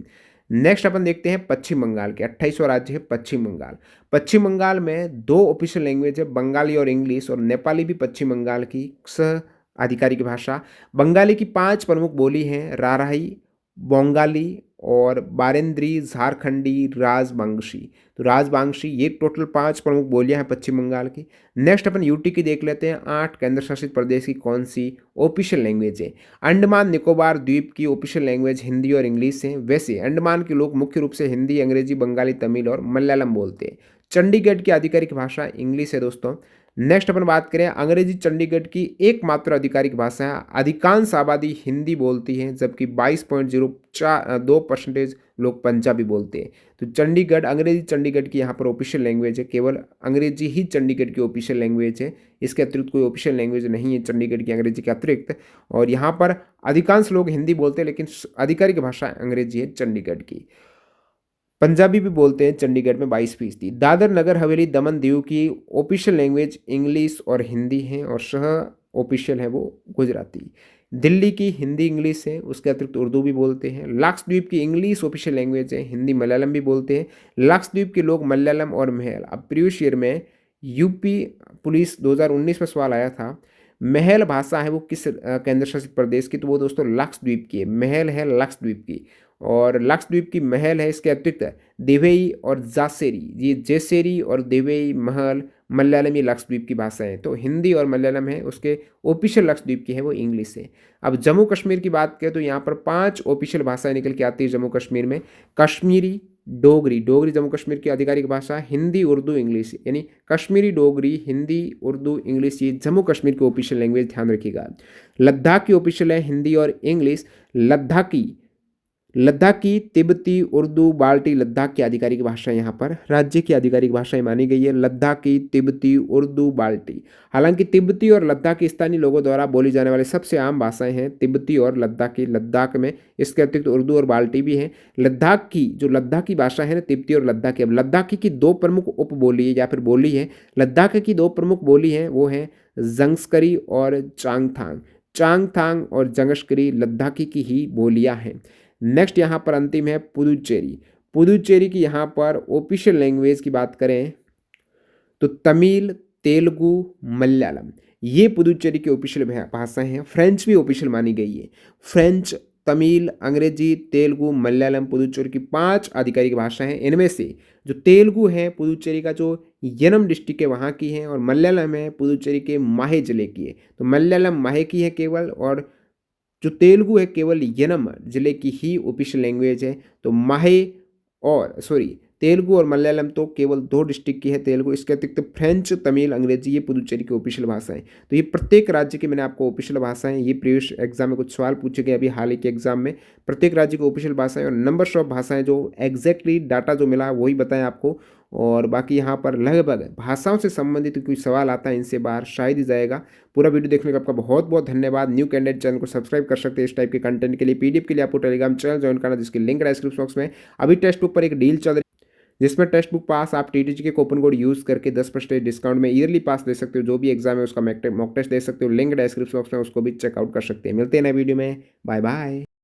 Speaker 1: नेक्स्ट अपन देखते हैं पश्चिम बंगाल के। 28वां राज्य है पश्चिम बंगाल। पश्चिम बंगाल में 2 ऑफिशियल लैंग्वेज है, बंगाली और इंग्लिश, और नेपाली भी पश्चिम बंगाल की सह आधिकारिक भाषा। बंगाली की 5 प्रमुख बोली हैं, राराही, बोंगाली और बारेंद्री, झारखंडी, राजबंशी। तो राजबंशी ये टोटल 5 प्रमुख बोलियां हैं पश्चिम बंगाल की। नेक्स्ट अपन यूटी की देख लेते हैं, 8 केंद्र शासित प्रदेश की कौन सी ऑफिशियल लैंग्वेज है। अंडमान निकोबार द्वीप की ऑफिशियल लैंग्वेज हिंदी और इंग्लिश है। वैसे अंडमान के लोग मुख्य रूप से हिंदी, अंग्रेजी, बंगाली, तमिल और मलयालम बोलते हैं। चंडीगढ़ की आधिकारिक भाषा इंग्लिश है दोस्तों। नेक्स्ट अपन बात करें, अंग्रेजी चंडीगढ़ की एकमात्र आधिकारिक भाषा है। अधिकांश आबादी हिंदी बोलती है, जबकि 22.02% लोग पंजाबी बोलते हैं। तो चंडीगढ़, अंग्रेजी चंडीगढ़ की यहाँ पर ऑफिशियल लैंग्वेज है, केवल अंग्रेजी ही चंडीगढ़ की ऑफिशियल लैंग्वेज है। इसके अतिरिक्त कोई ऑफिशियल लैंग्वेज नहीं है चंडीगढ़ की अंग्रेजी के अतिरिक्त। और यहाँ पर अधिकांश लोग हिंदी बोलते हैं, लेकिन आधिकारिक भाषा अंग्रेजी है चंडीगढ़ की। पंजाबी भी बोलते हैं चंडीगढ़ में 22%। दादर नगर हवेली दमन दीव की ऑफिशियल लैंग्वेज इंग्लिश और हिंदी है, और सह ऑफिशियल है वो गुजराती। दिल्ली की हिंदी इंग्लिश है, उसके अतिरिक्त उर्दू भी बोलते हैं। लक्षद्वीप की इंग्लिश ऑफिशियल लैंग्वेज है, हिंदी मलयालम भी बोलते हैं। लक्षद्वीप के लोग मलयालम और महल, अब प्रीवियस ईयर में यूपी पुलिस 2019 में सवाल आया था, महल भाषा है वो किस केंद्र शासित प्रदेश की, तो वो दोस्तों लक्षद्वीप की है। महल है लक्षद्वीप की, और लक्षद्वीप की महल है। इसके अतिरिक्त देवई और जासेरी, ये जैसेरी और देवई, महल, मलयालम ये लक्षद्वीप की भाषा है। तो हिंदी और मलयालम है, उसके ऑफिशियल लक्षद्वीप की है वो इंग्लिश है। अब जम्मू कश्मीर की बात करें तो यहाँ पर 5 ऑफिशियल भाषाएं निकल के आती है जम्मू कश्मीर में। कश्मीरी, डोगरी, डोगरी जम्मू कश्मीर की आधिकारिक भाषा, हिंदी, उर्दू, इंग्लिश, यानी कश्मीरी डोगरी, हिंदी, उर्दू, इंग्लिश ये जम्मू कश्मीर की ऑफिशियल लैंग्वेज, ध्यान रखिएगा। लद्दाख की ऑफिशियल है हिंदी और इंग्लिश। लद्दाखी, तिब्बती, उर्दू, बाल्टी लद्दाख की आधिकारिक भाषा यहाँ पर राज्य की आधिकारिक भाषाएं मानी गई है। लद्दाखी, तिब्बती, उर्दू, बाल्टी। हालांकि तिब्बती और लद्दाखी स्थानीय लोगों द्वारा बोली जाने वाली सबसे आम भाषाएं हैं तिब्बती और लद्दाखी लद्दाख में। इसके अतिरिक्त उर्दू और बाल्टी भी है। लद्दाख की जो लद्दाखी भाषा है ना, तिब्बती और लद्दाखी। अब लद्दाखी की 2 प्रमुख उपबोली है या फिर बोली है। लद्दाख की 2 प्रमुख बोली हैं, वो है जंगस्करी और चांगथांग। चांगथांग और जंगस्करी लद्दाखी की ही बोलियां हैं। नेक्स्ट यहाँ पर अंतिम है पुदुचेरी। पुदुचेरी की यहाँ पर ऑफिशियल लैंग्वेज की बात करें तो तमिल, तेलुगु, मलयालम ये पुदुचेरी की ऑफिशियल भाषाएं हैं। फ्रेंच भी ऑफिशियल मानी गई है। फ्रेंच, तमिल, अंग्रेजी, तेलुगु, मलयालम पुदुचेरी की 5 आधिकारिक भाषाएं हैं। इनमें से जो तेलुगु है पुदुचेरी का जो यनम डिस्ट्रिक्ट है वहाँ की है, और मलयालम है पुदुचेरी के माहे जिले की है। तो मलयालम माहे की है केवल, और जो तेलुगु है केवल यनम जिले की ही ऑफिशियल लैंग्वेज है। तो माहे और तेलुगु और मलयालम तो केवल 2 डिस्ट्रिक्ट की है तेलुगु। इसके अतिरिक्त फ्रेंच, तमिल, अंग्रेजी ये पुदुचेरी की ऑफिशियल भाषाएं। तो ये प्रत्येक राज्य की मैंने आपको ऑफिशियल भाषाएं, ये प्रीवियस एग्जाम में कुछ सवाल पूछे गए अभी हाल ही के एग्जाम में। प्रत्येक राज्य की ऑफिशियल भाषाएं और नंबर्स ऑफ भाषाएं, जो एग्जैक्टली डाटा जो मिला वही बताएं आपको। और बाकी यहाँ पर लगभग भाषाओं से संबंधित कोई सवाल आता है इनसे बाहर शायद ही जाएगा। पूरा वीडियो देखने का आपका बहुत बहुत धन्यवाद। न्यू कैंडिडेट चैनल को सब्सक्राइब कर सकते हैं इस टाइप के कंटेंट के लिए। पीडीएफ के लिए आपको टेलीग्राम चैनल ज्वाइन करना, जिसकी लिंक डिस्क्रिप्शन बॉक्स में। अभी टेक्स्ट बुक पर एक डील चल रही है, जिसमें टेक्स्ट बुक पास आप टीटीजी के कूपन कोड यूज़ करके 10% डिस्काउंट में ईयरली पास दे सकते हो। जो भी एग्जाम है उसका मॉक टेस्ट दे सकते हो। लिंक डिस्क्रिप्शन बॉक्स में, उसको भी चेकआउट कर सकते हैं। मिलते हैं नए वीडियो में। Bye bye.